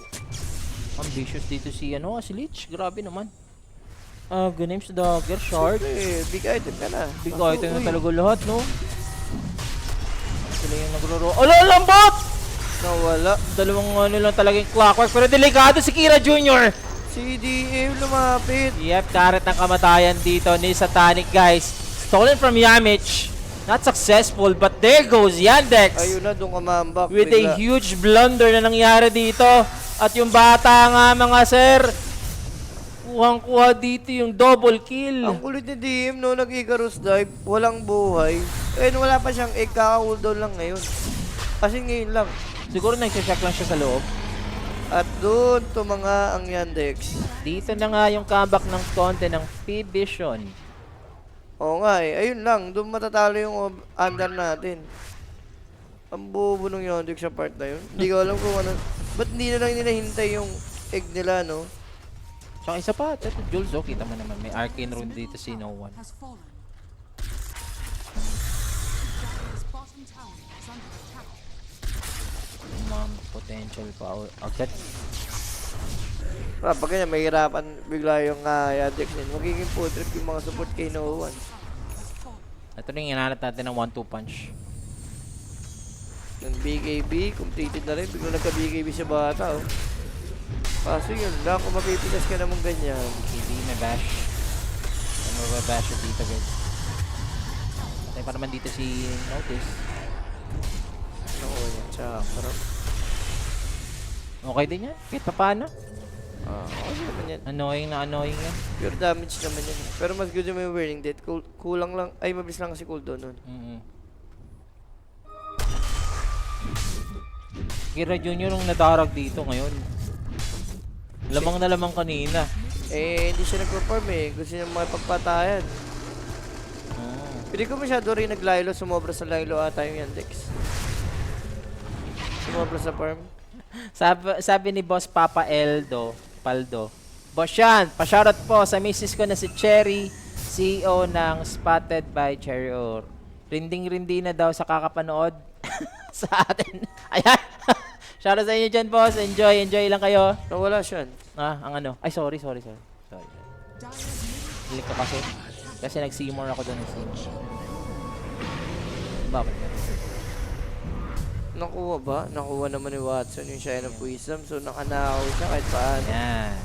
Ambitious dito si si Lich. Grabe naman. Good names to Dagger Shard. Big item ka na. Big item na talaga lahat, no? Sila yung nagro-ro. Ala, lambot! Nawala. Dalawang lang talaga yung Clockwork. Pero delikado si Kira Jr. Si DM lumapit. Yep, karet ng kamatayan dito ni Satanic, guys. Stolen from Yamich. Not successful, but there goes Yandex. Ayun na, doon kamambak. With a huge blunder na nangyari dito. At yung bata nga, mga sir, kuhang-kuha dito yung double kill. Ang kulit ni DM, no, nag-Icarus dive, walang buhay. Ayun, wala pa siyang egg, kaka-cooldown lang ngayon. Kasi ngayon lang. Siguro nag-check lang siya sa loob. At doon tumanga ang Yandex. Dito na nga yung comeback ng konti ng P-Vision. Oo nga eh. Ayun lang. Doon matatalo yung under natin. Ang bobo nung Yandex sa part na yun. Hindi ko alam kung ano. Ba't hindi na lang nila hintay yung egg nila, no? Tsaka isa pa, ito Jules, oh, kita mo naman, may arcane rune dito si No One. Has fallen. Dire's bottom tower is under attack. Potential pa agad. Pag ganyan, mahirapan bigla yung Yandex din. Magiging food trip yung mga support kay No One. Ito rin yung hinahanap natin ng 1-2 punch. Yung BKB, completed na rin. Bigla nagka-BKB sa bata, oh. Kaso yun lang, kung mapipitas ka naman ganyan. KB may bash. Ano mababash siya dito guys. Patay pa naman dito si Notice. Oo, yan. Tsaka, Okay din yan. Kahit pa paano. okay naman yan. Annoying yan. Pure damage naman yan. Pero mas good yung may Whirling Death. Kulang lang, ay mabilis lang kasi cooldown nun. Kira Junior yung nadarag dito ngayon. Lamang na lamang kanina. Eh, hindi siya nag-perform eh. Gusto niya makipagpatayan. Pili ko masyado rin nag-Lilo. Sumobra sa Lilo ata yung Yandex. Sumobra sa farm. Sabi ni Boss Papa Paldo, Boss Yan, pa-shoutout po sa misis ko na si Cherry, CEO ng Spotted by Cherry Or. Rinding-rindi na daw sa kakapanood sa atin. Ayan. Shoutout sa inyo dyan, boss. Enjoy lang kayo. Nawala siya. Ang ano. Ay, sorry. Dire's middle Hilik ko kasi. Kasi nag-Seymour ako doon. Bakit yan? Nakuha ba? Nakuha naman ni Watson yung Shine of Wisdom. So, nakanakaw siya kahit paano. Yan.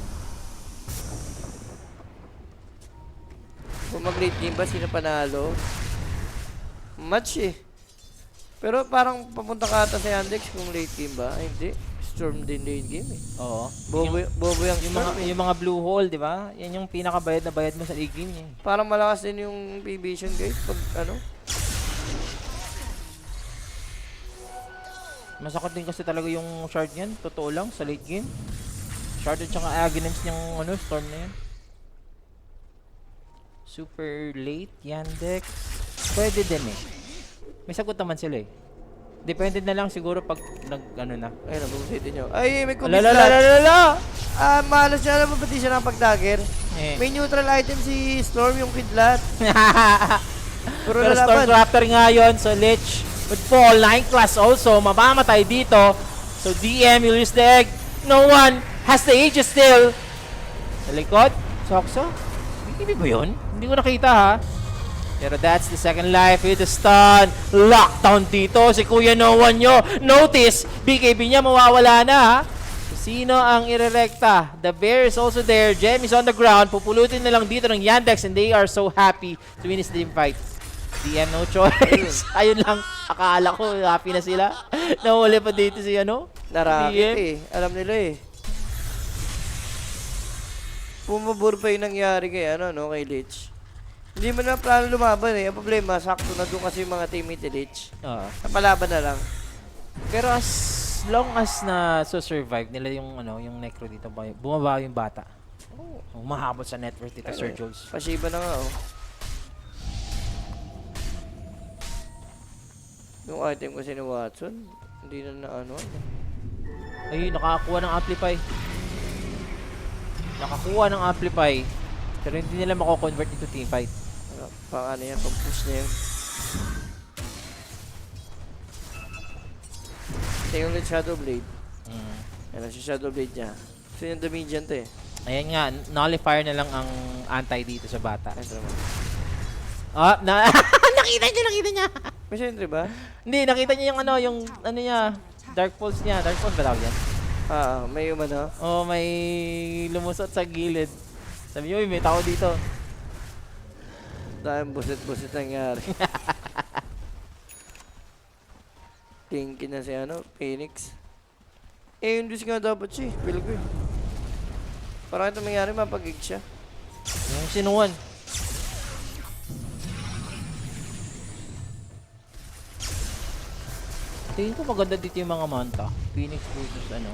Kung mag-late game ba, sino panalo? Match eh. Pero parang papunta ka ata sa Yandex kung late game ba? Ay, hindi. Storm din late game eh. Oo. Bobo yung Yung mga, Storm eh. yung mga blue hole, di ba? Yan yung pinakabayad na bayad mo sa league game eh. Parang malakas din yung P-Vision guys. Pag ano. Masakot din kasi talaga yung shard niyan. Totoo lang, sa late game. Shard at saka Aghanim's niyang storm na yan. Super late, Yandex. Pwede din eh. May sagot naman sila eh. Depende na lang siguro pag na. Ayun, nabubusitin nyo. Ay, may kubis Lala! malas niya alam mo pati siya ng pag-dagger. Eh. May neutral item si Storm, yung kidlat. Pero Pero lalaban. Storm Raptor nga yun, so Lich would fall. 9 class also, mamamatay dito. So DM will use the egg. No one has the Aegis still. Sa likod, Soxo. Hindi ba yun? Hindi ko nakita ha. Pero that's the second life with the stun. Lockdown dito si Kuya No One nyo. Notice, BKB niya mawawala na ha. Sino ang irerekta? The bear is also there. Gem is on the ground. Pupulutin na lang dito ng Yandex and they are so happy to win this team fight. DM no choice. Ayun lang. Akala ko happy na sila. Nahuli pa dito si ano? Narakit eh. Alam nila eh. Pumabor pa yung nangyari kay kay Lich. Hindi mo na plano lumaban eh. Ang problema, sakto na doon kasi yung mga teammate ni Lich. Napalaban na lang. Pero as long as na survive nila yung yung necro dito, bumaba yung bata. Humahabol sa network dito, Sir Jules. Pashiba na nga oh. Yung item kasi ni Watson, hindi na Ayun, nakakuha ng amplify. Nakakuha ng amplify. Pero hindi nila mako-convert into team fight. Pang yan, pang push na yun. Ito yung ulit Shadow Blade. Yan si Shadow Blade niya. Gusto yung Dominion to eh. Ayan nga, nullifier na lang ang anti dito sa bata. Ito naman. Nakita niya! May sentry ba? Hindi, nakita niya yung niya, Dark Pulse niya. Dark Pulse ba tawag yan? May umano. Oh, may lumusot sa gilid. Sabi niyo, may tao dito. Dahil busit-busit nangyari. Kinky na si Phoenix. Eh, yung nga dapat siya. Feel ko eh. Parang ito mangyari, mapag-gig siya. Yung sinuwan. Tingin ko maganda dito yung mga manta. Phoenix versus ano.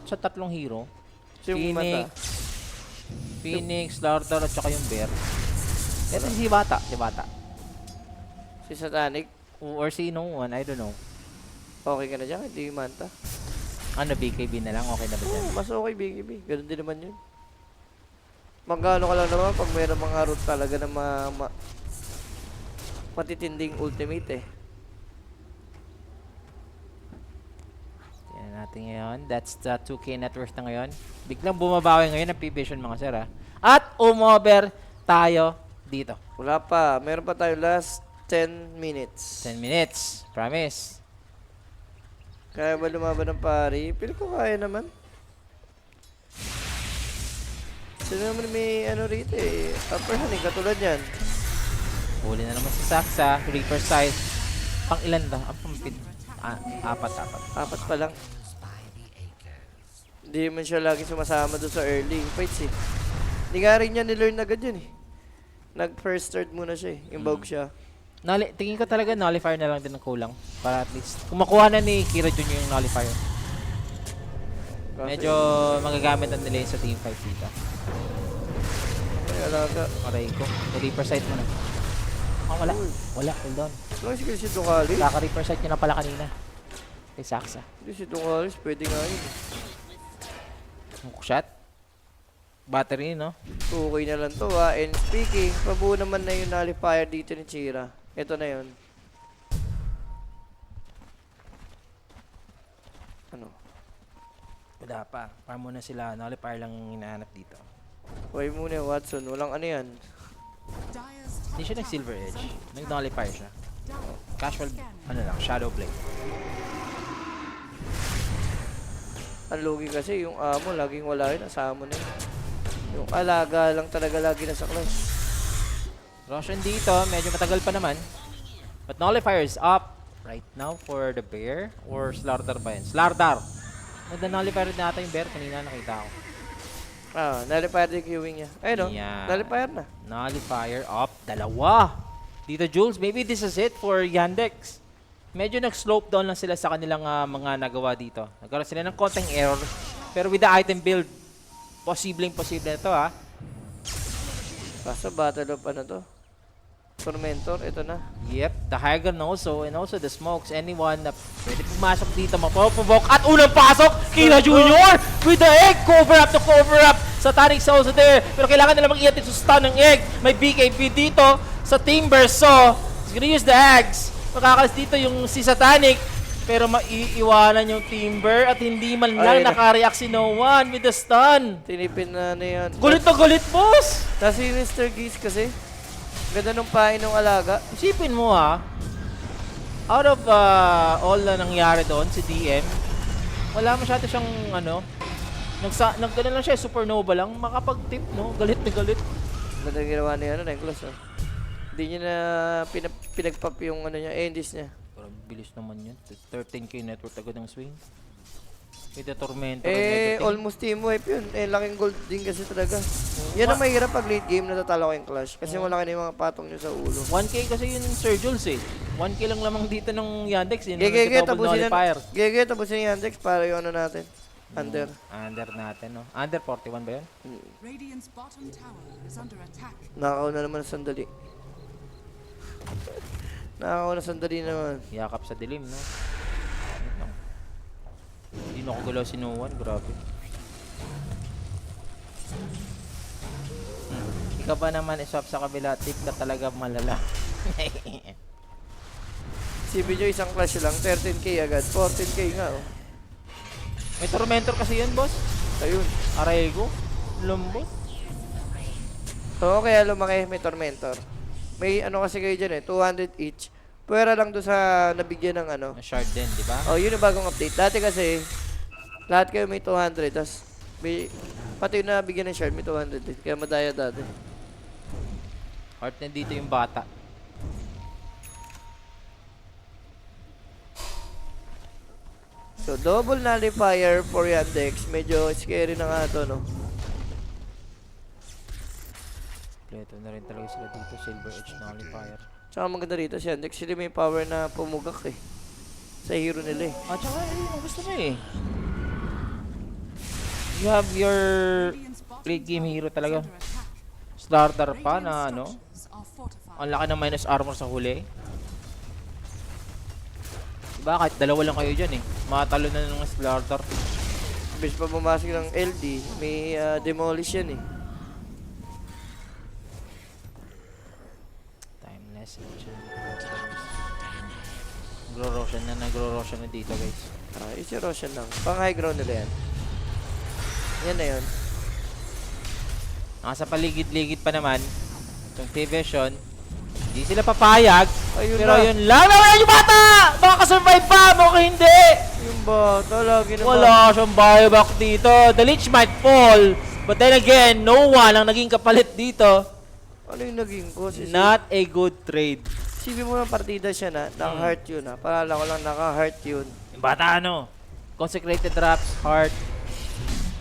Sa tatlong hero. Sino yung mata? Phoenix, Lardar, at saka yung Bear. Ito si Bata. Si Bata. Si Satanic? Or sino one, I don't know. Okay ka na dyan, hindi yung manta. Ano, BKB na lang? Okay na ba dyan? Oo, mas okay, BKB. Ganun din naman yun. Magkano ka lang naman pag mayroong mga route talaga na matitinding ultimate eh. Tingnan natin ngayon. That's the 2K net worth na ngayon. Biglang bumabawi ngayon ang P-Vision mga sir ha. At umover tayo dito. Wala pa. Meron pa tayo last 10 minutes. 10 minutes. Promise. Kaya ba lumaban ng pari? Pili ko kaya naman. Sino naman may ano rito eh. Upper hand eh, katulad yan. Huli na naman si Saksa. Reaper side. Pang ilan ba? Ang pampid. Apat. Apat pa lang. Hindi man siya lagi sumasama doon sa early fights eh. Hindi nga rin niya nilearn agad yun eh. Nag-first start muna siya eh. Invoke siya. Tingin ko talaga nullifier na lang din ang kulang. Para at least. Kung makuha na ni Kira Jr. yung nullifier. Kasi, Medyo magagamit na nila yun sa team fight dito. Ay, alaga. Aray ko. Reaper side mo na. Wala. Wala. Hold on. Lang si Ducalis. Kaka-reaper side nyo na pala kanina. Kay Saksa. Hindi si Ducalis. Pwede nga yun eh. Hookshot. Battery, no? Okay na lang to ha. And speaking, pabuo naman na yung nullifier dito ni Chira. Ito na yun. Ano? Wala pa. Para muna sila. Nullifier lang yung hinahanap dito. Huwag muna Watson. Walang ano yan. Dire's Hindi top siya tower nag-silver is edge. under Nag-nullifier siya. Dire Casual, scanning. ano lang, shadow blade. Ang lugi kasi yung amo, laging wala yun. Nasa amo na yun. Yung alaga lang talaga lagi nasa class. Roshan dito, medyo matagal pa naman. But nullifier is up right now for the bear or Slardar ba yun? Slardar! Nullifier na ata yung bear, kanina nakita ko. Nullifier din queuing niya. Ayun o, Yan. nullifier na. Nullifier up, dalawa! Dito Jules, maybe this is it for Yandex. Medyo nag-slope down lang sila sa kanilang mga nagawa dito. Nagkaroon sila ng konting error. Pero with the item build, posible na to ha. Kaso battle of ano to? Tormentor, ito na. Yep, the high ground also, and also the smokes. Anyone na pwede pumasok dito, mapoprovoke. At unang pasok, Kira Jr. with the egg. Cover up. Satanic also there. Pero kailangan nilang mag-iatid sa stun ng egg. May BKB dito sa Timber. So, he's gonna use the eggs. Makakalas dito yung si Satanic. Pero maiiwanan yung Timber at hindi man lang Ay, nakareact si No One with the stun. Tinipin na yan. Gulit na gulit, boss! Tapos si Mr. Geese kasi, ganda nung pain ng alaga. Isipin mo ha, out of all na nangyari doon, si DM, wala masyado siyang naggano lang siya, supernova lang, makapag-tip, no? Galit na galit. Ganda ginawa niya, Necklace, oh. Hindi niya na pinagpap yung ano niya, endis niya. Pero bilis naman yun. 13k network agad ng swing. With the Tormentor and everything. Almost team wipe yun. Laking gold din kasi talaga. Yan ang mahirap pag late game natatalo kayong clash. Kasi wala ka na yung mga patong nyo sa ulo. 1k kasi yun yung Sir Jules eh. 1k lang lamang dito ng Yandex. Yun ang Gege, double nullifier. tapusin yung Yandex para yung ano natin. Under. Under natin, no? Under 41 ba yun? Radiant's bottom tower is under attack. Nakakauna naman ng sandali. Nakakauna sandali naman. Yakap sa dilim, no? Hindi na ako galaw si No One, grabe. Ikaw ba naman iswap sa kabila, tip ka talaga malala. Si Bijo isang clash lang, 13k agad. 14k nga, oh. May Tormentor kasi yun, boss. Ayun. Arego, Lumbot. Oo, kaya lumaki, may Tormentor. May ano kasi kayo dyan 200 each. Pwera lang doon sa nabigyan ng ano. Na shard din, di ba? Oh, yun yung bagong update. Dati kasi, lahat kayo may 200. Tapos, pati yung nabigyan ng shard, may 200 din. Kaya madaya dati. Heart na dito yung bata. So, double nullifier for Yandex. Medyo scary na nga to, no? Pleto na rin talaga sila dito. Silver Edge Nullifier. Tsaka maganda rito si Yandex. Sila may power na pumugak eh. sa hero nila eh. At saka, yung gusto mo eh. You have your Radiant's bottom late game hero tower is talaga. under attack. Starter pa Radiant na ano. structures are fortified. Ang laki ng minus armor sa huli. Diba kahit dalawa lang kayo dyan eh. Matalo na ng starter. Bis pa pumasok ng LD, may demolish yan eh. Timeless. Nagro-roshan na dito guys. Yung si Roshan lang. Pang high ground nila yan. Yan na yun. Nasa paligid-ligid pa naman. Itong T-Vision. Hindi sila papayag. Ayun Pero na. yun lang. Nawala yung bata! Makakasurvive pa! Mukhang hindi! Yung bata, lagi naman. Wala siyang buyback dito. The Lich might fall. But then again, no one ang naging kapalit dito. Ano yung naging ko? Not a good trade. Sibi mo ng partida siya na, naka-heart yun ha. Paalala ko lang, naka-heart yun. Yung bata ano? Consecrated drops, heart.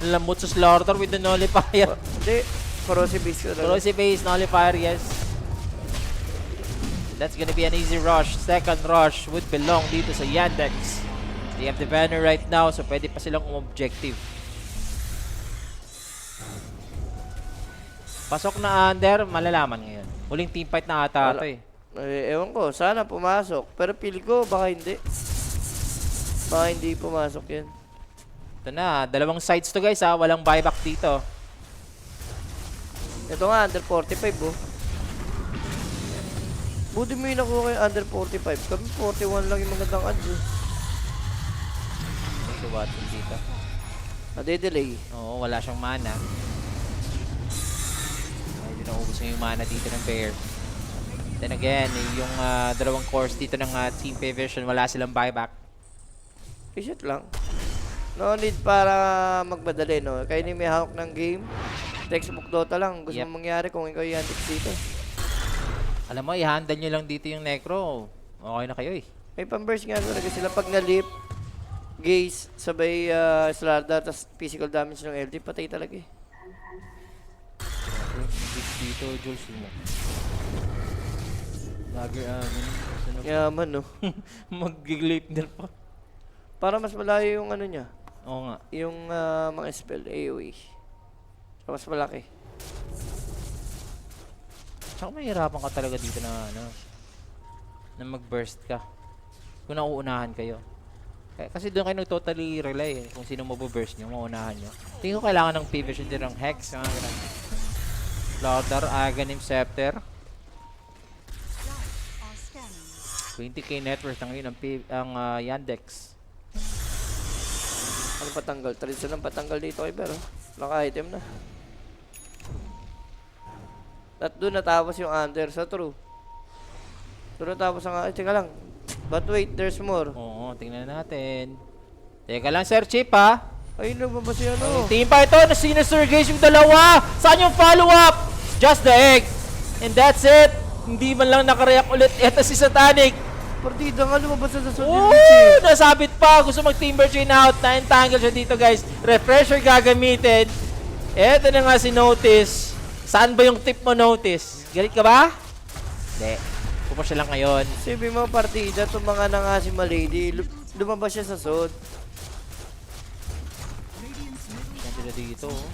Lambot sa slaughter with the nullifier. Hindi, corrosive base ko talaga. Corrosive base, nullifier, yes. That's gonna be an easy rush. Second rush would belong dito sa Yandex. They have the banner right now, so pwede pa silang objective. Pasok na under, malalaman ngayon. Huling teamfight na ata ito eh. Ewan ko, sana pumasok. Pero pili ko, baka hindi. Baka hindi pumasok yan. Ito na, dalawang sides to guys ha, walang buyback dito. Ito nga, under 45 oh. Buti mo yung nakuha kayo under 45. Kami 41 lang yung magandang ads eh. Si Watson dito. Nade-delay. Oo, wala siyang mana. Medyo naubos na yung mana dito ng Bear. Then again, yung dalawang cores dito ng Team P-Vision, wala silang buyback. I-shoot lang. No need para magmadali, no? Kaya ni may hawak ng game. Textbook Dota lang. Gusto Yep. mong mangyari kung ikaw yung antics dito. Alam mo, i-handle nyo lang dito yung Necro. Okay na kayo eh. May pang-burst nga talaga sila. Pag na-lip, gaze, sabay Slarda, tas physical damage ng LD, patay talaga eh. Dito, Jules mo. Lagger, Yaman, no? mag-gleipner pa. Para mas malayo yung ano niya. Oo nga. Yung mga spell, AoE. So, mas malaki. Tsaka mahirapan ka talaga dito na na mag-burst ka. Kung nauunahan kayo. Kasi doon kayo totally rely eh. Kung sino mabuburst nyo, maunahan nyo. Tingin ko kailangan ng P-Vision din ng Hex. Mga ganun. Slaughter, Aghanim Scepter. Are scanning. 20k net worth na ngayon ang Yandex. Ano patanggal? Tradisyon ng patanggal dito kay Pero. Naka-item na. At doon natapos yung under sa true. Doon natapos ang... Ay, teka lang. But wait, there's more. Oo, tingnan natin. Teka lang, Sir Chip ha. Ayun na ba si ano? Team pa ito na sinister guys yung dalawa. Saan yung follow-up? Just the egg. And that's it. Hindi man lang nakareact ulit. Eto si Satanic. Partida nga lumabas na sa Oh, Sundin. nasabit pa. Gusto mag-timber chain out. Na-entangle siya dito guys. Refresher gagamitin. Eto na nga si Notice. Saan ba yung tip mo, Notice? Galit ka ba? Hindi. Pupush siya lang ngayon. Sabi mo partida, tumanga na nga si Malady. Lumabas siya sa Sod. Radiant's middle Yan sila dito. Oh.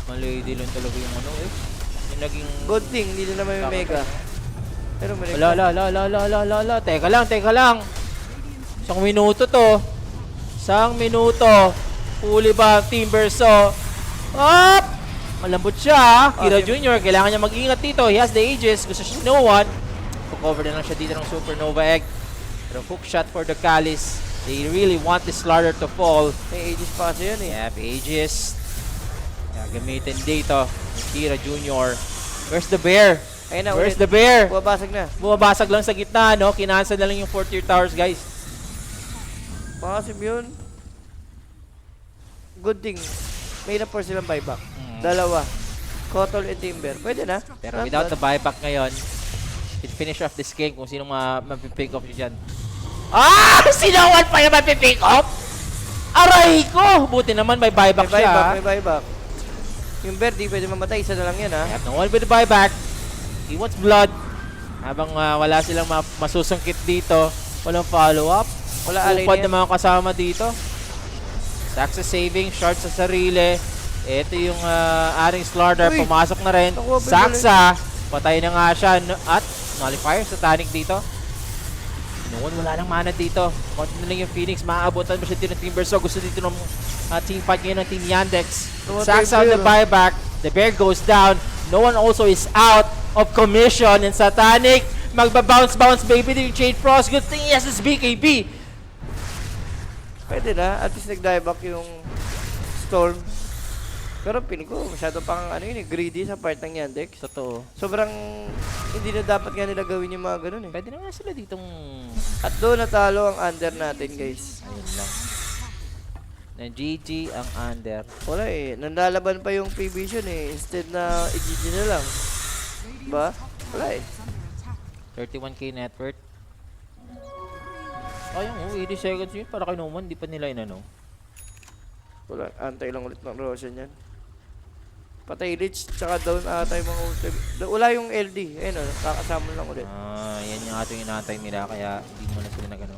Malady lang talaga yung ano eh. Yung naging... Good thing, hindi na naman may mega. Pero may Wala. Teka lang. Isang minuto to. Isang minuto. Huli ba ang Timbers? Up! Malambot siya ha. Kira Jr. Kailangan niya mag-ingat dito. He has the Aegis. Gusto siya no one. Cover na lang siya dito ng Supernova Egg. Pero hook shot for the Callis. They really want this Slaughter to fall. May ages pa kasi yun eh. Yeah, Aegis. Gagamitin dito. Kira Jr. Where's the bear? Ayun na, Where's ulit. the bear? Bumabasag na. Bumabasag lang sa gitna, no? Kinansel na lang yung 4th tier towers, guys. Makasim yun. Good thing. May na-force silang buyback. Mm. Dalawa. Kotol and Timber. Pwede na. Pero without the buyback ngayon, it finish off this game kung sino mapipick off nyo dyan. Ah! Sinawan pa yung mapipick off? Aray ko! Buti naman may buyback May siya. buyback, ah. may buyback. Yung Verdi, pwede mamatay. Isa na lang yan, ha? I have no one with the buyback. He wants blood. Habang wala silang masusungkit dito, walang follow-up. Wala alay Upad na ng mga kasama dito. Saxa saving, short sa sarili. Ito yung aring Slardar, Uy! pumasok na rin. Nakuha ba Saxa, patay na nga siya. At nullifier sa Tanic dito. Noon, wala nang mana dito. Konti na lang yung Phoenix. Maaabotan ba siya dito ng Team Verso? Gusto dito ng team fight ngayon ng Team Yandex. Namatay Saxa on the Bear, buyback. The bear goes down. No one also is out of commission. And Satanic, magbabounce-bounce baby din yung Chain Frost. Good thing yes, it's BKB. Pwede na. At least nag-dive back yung Storm. Pero piling ko, masyado pang greedy sa part ng Yandex. Totoo. Sobrang hindi na dapat nga nila gawin yung mga ganun eh. Pwede na nga sila ditong... At doon natalo ang under natin, guys. Ayun lang. Na GG ang under. Wala eh. Nandalaban pa yung P-Vision eh. Instead na i-GG na lang. Ba? Wala eh. Is under attack. 31k net worth. Ayun, 80 seconds yun. Para kay Noman, di pa nila inano. Wala. Antay lang ulit ng Roshan yan. Patay Lich, tsaka down ata yung mga ulti. Wala yung LD. Ayun o, kakasama lang ulit. Yan yung ating inaantay nila. Kaya hindi mo na sila nagano.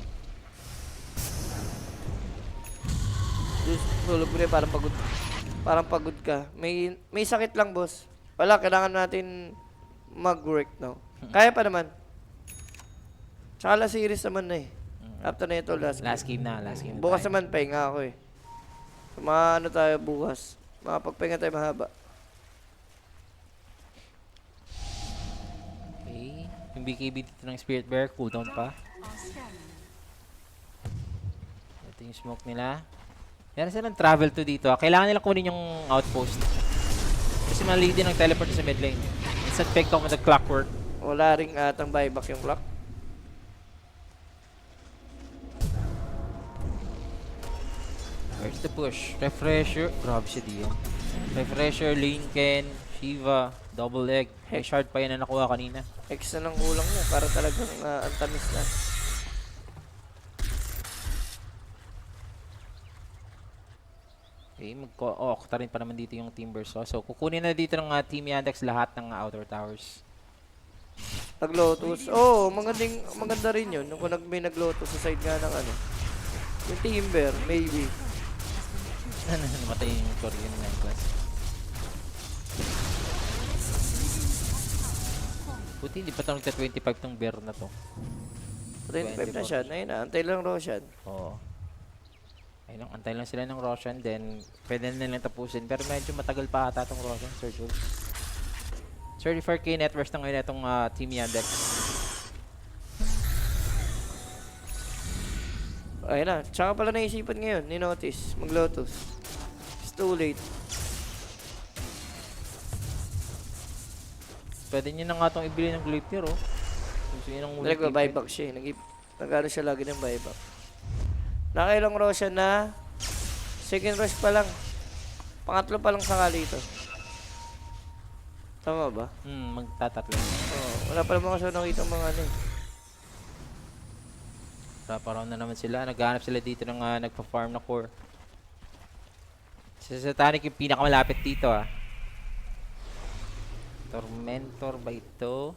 Tulog mo rin, parang pagod. Parang pagod ka. May sakit lang, boss. Wala, kailangan natin mag-work now. Kaya pa naman. Tsaka last series naman na eh. After na ito, last game. Last game na Bukas tayo. naman, pahinga ako eh. Ano tayo bukas. Makapagpahinga tayo mahaba. Okay. Yung BKB dito ng Spirit Bear, cooldown pa. Are scanning. Ito yung smoke nila. Meron silang travel to dito. Kailangan nila kunin yung outpost. Kasi mali din ang teleport sa mid lane. Instant pick up with the clockwork. Wala ring atang buyback yung clock. Where's the push? Refresher. Grabe siya diyan. Refresher, Lincoln, Shiva, double leg. May shard pa yan na nakuha kanina. X na lang kulang niya para talagang antamis na. Okay, magko-okta rin pa naman dito yung Team Verso. So, kukunin na dito ng Team Yandex lahat ng outer towers. Nag-lotus. Oo, maganda rin yun. Kung may nag-lotus sa side nga ng yung Timber, maybe. Namatay yung Korean na class. Buti hindi pa ito nagta-25 tong bear na to. 25 na siya. Ayun na, antay lang Roshan. Oo. Ayun lang, antay lang sila ng Roshan. Then, pwede na nilang tapusin. Pero medyo matagal pa ata itong Roshan, Sir Jules. 34k net worth na ngayon itong Team Yandex. Ayun na. Tsaka pala naisipan ngayon, ni-notice. Mag-lotus. It's too late. Pwede nyo na nga itong ibili ng Gleipnir, oh. Gusto nyo ng Nag-buyback siya eh. Nag-ano siya lagi ng buyback. Nakailang Roshan na. Second rush pa lang. Pangatlo pa lang sakali ito. Tama ba? Magtatatlo. Oo. Wala pa naman kasi nakita mga ano eh. Wrap-around na naman sila. Naghahanap sila dito ng nagpa-farm na core. Sa Satanic yung pinakamalapit dito, ah. Tormentor ba ito?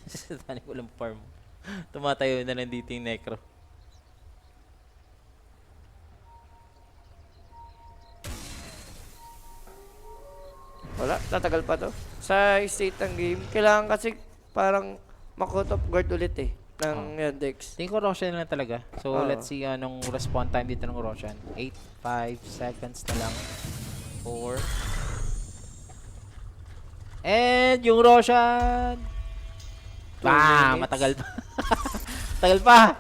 Sa Satanic walang farm. Tumatayo na lang dito yung Necro. Wala, tatagal pa to. Sa state ng game, kailangan kasi parang makot of guard ulit eh. Ng Yandex. Tingin ko Roshan na lang talaga. So, Oo. let's see anong respawn time dito ng Roshan. 8, 5 seconds na lang. 4. And yung Roshan! 2 Bam! minutes. Matagal pa. Matagal pa!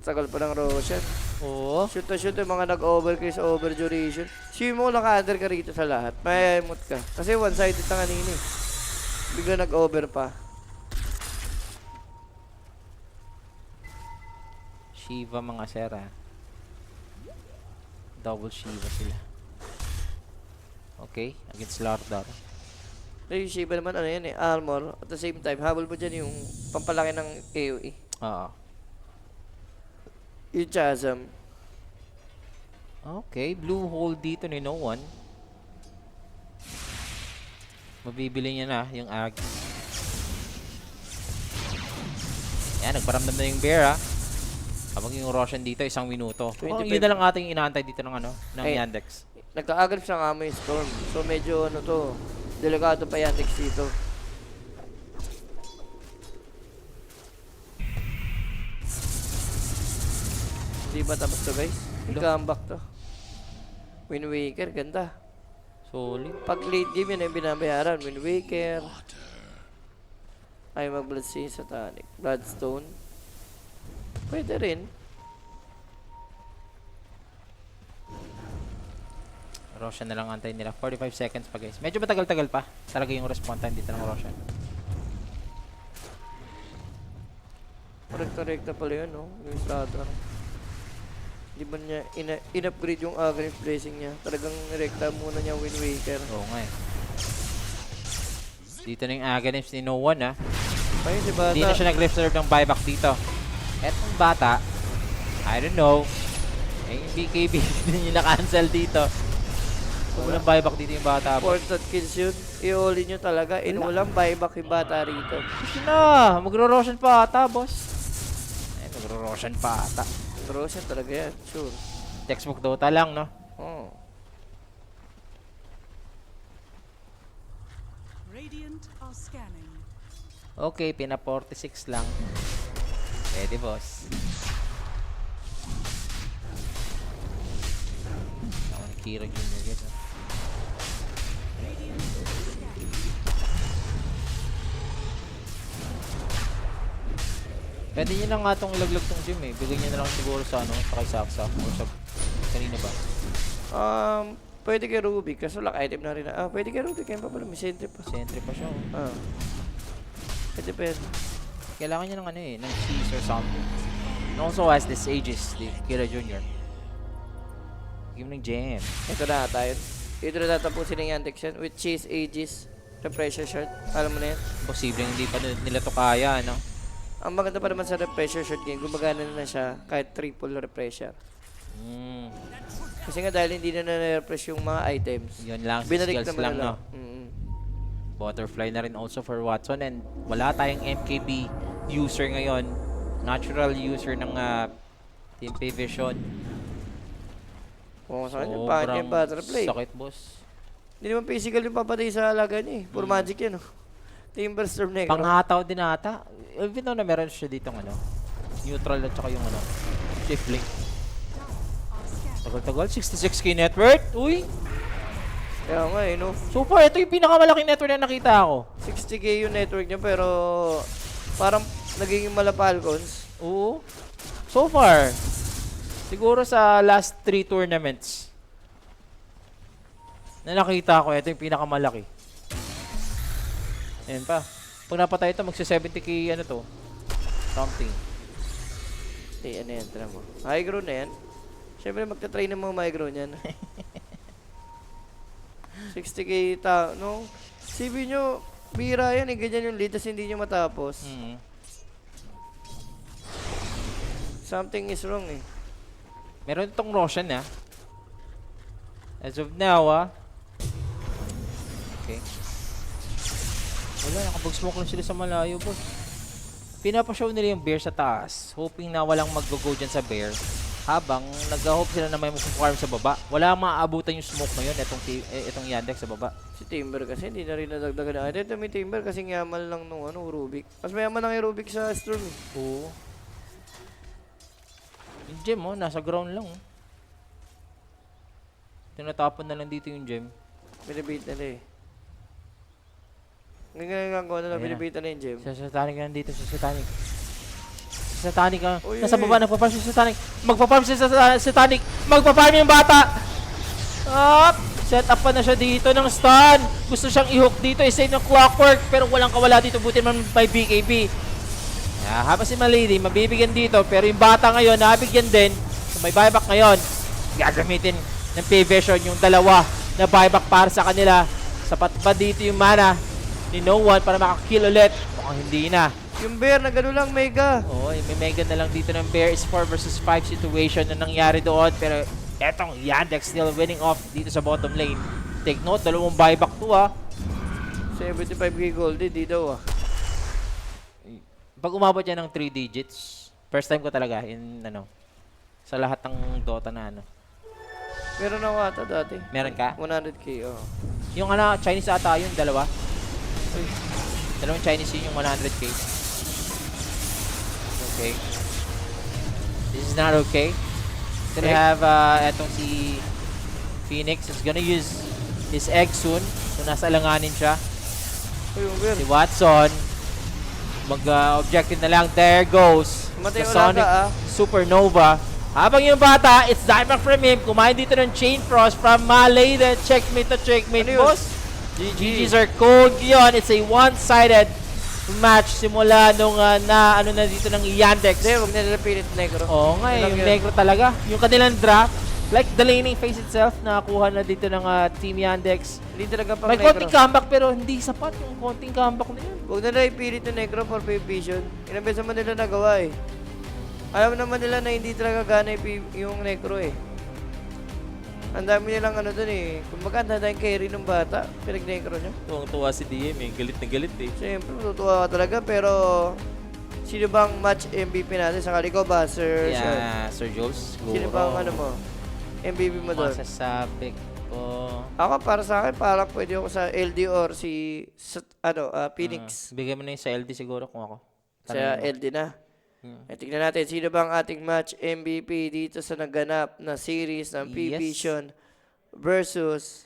Tagal pa ng Roshan. Oo. Shoot na shoot yung mga nag-overcase, over duration. Sino mo naka-under ka rito sa lahat. Mayayamot ka. Kasi one-sided na kanina eh. Bigla nag-over pa. Shiva mga sera. Double Shiva sila. Okay, against Lardar. Yung Shiba naman, ano yan eh, armor. At the same time, habol mo dyan yung pampalaki ng AoE. Oo. Yung Chasm. Okay, blue hole dito ni no one. Mabibili niya na yung Ag. Yan, nagparamdam na yung bear, ha. Habang yung Roshan dito, 1 minuto. 25. Yun na lang ating inaantay dito ng ng Ay. Yandex. Nagka-agrip siya nga mo yung Storm. So medyo ano to, delikado pa Yandex dito. Hindi ba tapos to guys? I-comeback to. Wind Waker, ganda. Solid. Pag late game yun ay binabayaran. Wind Waker. Ay mag-Bloodstone Satanic. Bloodstone. Pwede rin. Roshan na lang antay nila. 45 seconds pa guys. Medyo matagal-tagal pa. Talaga yung response time dito ng Roshan. Rekta-rekta pala yun, no? Yung starter. Di ba niya in-upgrade yung Aghanim Blessing niya? Talagang rekta muna niya Wind Waker. Oo nga eh. Dito na yung Aghanims ni No One, ha. Ayun si Bata. Hindi na siya nag-reserve ng buyback dito. Etong bata, I don't know. Eh, yung BKB din yung na-cancel dito. Kung walang buyback dito yung bata. Important kills yun. I-all nyo talaga. Walang buyback yung bata rito. Gusto na. Magro-Roshan pa ata, boss. Eh, magro-Roshan pa ata. Roshan talaga yan. Sure. Textbook Dota lang, no? Oh. Radiant are scanning. Okay, pina 46 lang. Pwede, boss. Ako ni Kira Jr. guys, ha. Radiant are scanning. Pwede nyo na nga itong ilaglag tong gym eh. Bigyan nyo na lang siguro sa ano, sa kay Saksa. Or sa kanina ba? Pwede kay Rubik. Kaso lang item na rin na. Pwede kay Rubik. Kaya pa pala. May sentry pa. Sentry pa siya. Oh. Pwede pwede. Kailangan niya ng ano eh, ng cheese or something. And also has this Aegis, the Kira Jr. Give him ng gem. Ito na tayo. Ito na tatapusin ng Yandex yan. With Chase Aegis. The pressure shot. Alam mo na yan. Posibleng hindi pa nila to kaya, no? Ang maganda pa naman sa repressure shot game, gumagana na siya kahit triple repressure. Kasi nga dahil hindi na na-refresh yung mga items, Yun lang, sa binalik skills naman lang, nila. no? Butterfly na rin also for Watson and wala tayong MKB user ngayon. Natural user ng Team P Vision. Kung sa kanya, pangit yung butterfly. Sakit, boss. Hindi naman physical yung papatay sa alaga niya eh. Puro magic yan, oh. Timberstorm Necro. Panghataw din ata. Even though na meron siya ditong ano, neutral at saka yung ano, shift link. Tagal-tagal, 66k net worth. Uy! Kaya nga eh, no? So far, ito yung pinakamalaking net worth na nakita ko. 60k yung network niya pero parang naging malapalcons. Oo. So far. Siguro sa last 3 tournaments na nakita ko, ito yung pinakamalaki. Ayan pa. Pag napatay ito, magsa-70k ano to. Something. Ano yan, tira mo. High ground na yan. Siyempre magta-try ng mga high ground yan. 60k no? CV nyo, bira yan eh. Ganyan yung lead, tas hindi nyo matapos. Something is wrong eh. Meron itong Roshan As of now Okay. Wala, nakapag-smoke lang sila sa malayo, boss. Pinapashow nila yung bear sa taas, hoping na walang mag-go dyan sa bear. Habang nag-hope sila na may mag-farm sa baba. Wala maaabutan yung smoke ngayon, itong Yandex sa baba. Si Timber kasi hindi na rin nadagdagan na. Ito may Timber kasi yaman lang nung Rubik. Mas mayaman lang yung Rubik sa Storm eh. Oo. Yung gem, nasa ground lang. Tinatapon na lang dito yung gem. Binibait nila eh. Ngayon ko na Ayan binibait na yung gem. Sa Satanic na nandito, sa Satanic. Sa Satanic Uy, nasa uy. baba, nagpa-farm si Satanic. Magpa-farm si Satanic. Magpa-farm yung bata. Set up pa na siya dito ng stun. Gusto siyang i-hook dito, i-save ng clockwork. Pero walang kawala dito, buti man by BKB. Habang si Malady, mabibigyan dito. Pero yung bata ngayon, nabigyan din. So may buyback ngayon. Gagamitin ng P-Vision yung dalawa na buyback para sa kanila. Sapat ba dito yung mana ni No One para makakill ulit? Mukhang hindi na. Yung bear na gano'n lang, mega. Oo, may mega na lang dito ng bear is 4 versus 5 situation na nangyari doon. Pero etong Yandex still winning off dito sa bottom lane. Take note, dalawang buyback to 75k gold, di daw ah. Pag umabot yan ng 3 digits, first time ko talaga in, sa lahat ng Dota na, Meron ako ata dati. Meron ka? 100k, oh. Yung, Chinese ata yung dalawa. Dalawang Chinese yun yung 100k. Okay. This is not okay. Then we have, etong si Phoenix is gonna use his egg soon. So, nasa alanganin siya. Uy, Uber. Si Watson, mag-objective na lang. There goes Matay the wala Sonic ka, Supernova. Habang yung bata, it's diamond from him. Kumain dito ng Chain Frost from Malay. The checkmate na checkmate, Ano yun? boss. GG's are cold yun. It's a one-sided match simula nung na dito ng Yandex. Hindi, huwag na nila pilit negro. Oo nga, Yun lang yung yun. negro talaga. Yung kanilang draft, like the laning phase itself, nakakuha na dito ng Team Yandex. Hindi talaga pang May negro. konting comeback pero hindi sapat yung konting comeback na yun. Huwag na nila ipilit yung negro for pay vision. Ilang beses naman nila nagawa eh. Alam naman nila na hindi talaga gana yung negro eh. Ang dami nilang dun eh. Kumbaga, ang dami carry ng bata. Pinag-negro niya. Tuwang-tuwa si DM eh. Galit na galit eh. Siyempre, matutuwa ka talaga. Pero, sino bang match MVP natin? Sakali ko ba, Sir? Yeah, Sir Jules. Sino bang mo? MVP mo doon? Masasabi ko. Ako, para sa akin, parang pwede ako sa LD or Phoenix. Bigay mo na yung sa LD siguro kung ako. Sa LD na. Tignan natin, sino bang ating match MVP dito sa naganap na series ng P-Vision versus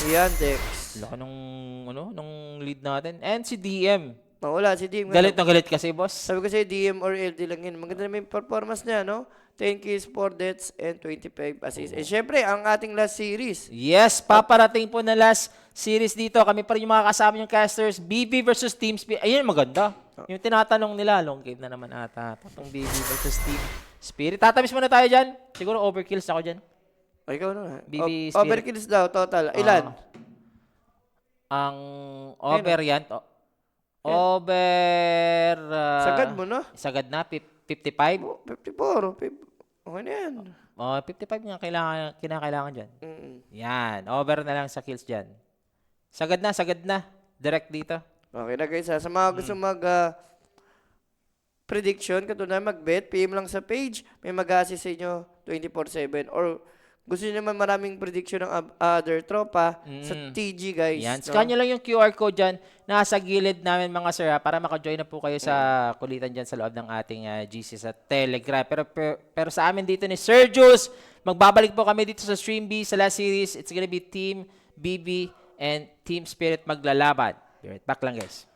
Yandex. Laki nung lead natin. And si DM. Wala, si DM. Galit na galit kasi, boss. Sabi ko sa'yo, DM or LD lang yun. Maganda naman yung performance niya, no? 10 kills, 4 deaths, and 25 assists. Eh, syempre, ang ating last series. Yes, paparating po na last series dito. Kami pa rin yung mga kasama yung casters. BB versus Team Spirit. Ayun, maganda. Yung tinatanong nila, long game na naman ata. Itong BB versus Team Spirit. Tatamis muna tayo dyan. Siguro overkills ako dyan. O, ikaw na. BB Spirit. Overkills daw, total. Ilan? Ang over yan. Over... Sagad mo, no? Sagad na, 55. 54. Okay na yan. 55 nga kinakailangan dyan. Mm-mm. Yan, over na lang sa kills dyan. Sagad na. Direct dito. Okay na guys, ha? Sa mga gusto prediction, katulad mag-bet, PM lang sa page, may mag-assist sa inyo 24/7. Or gusto niyo naman maraming prediction ng other tropa sa TG guys. Yan, scan nyo lang yung QR code dyan. Nasa gilid namin mga sir para maka-join na po kayo sa kulitan dyan sa loob ng ating GC sa Telegram. Pero sa amin dito ni Sir Jules, magbabalik po kami dito sa Stream B sa last series. It's gonna be Team BB and Team Spirit maglalaban. Be right back lang guys.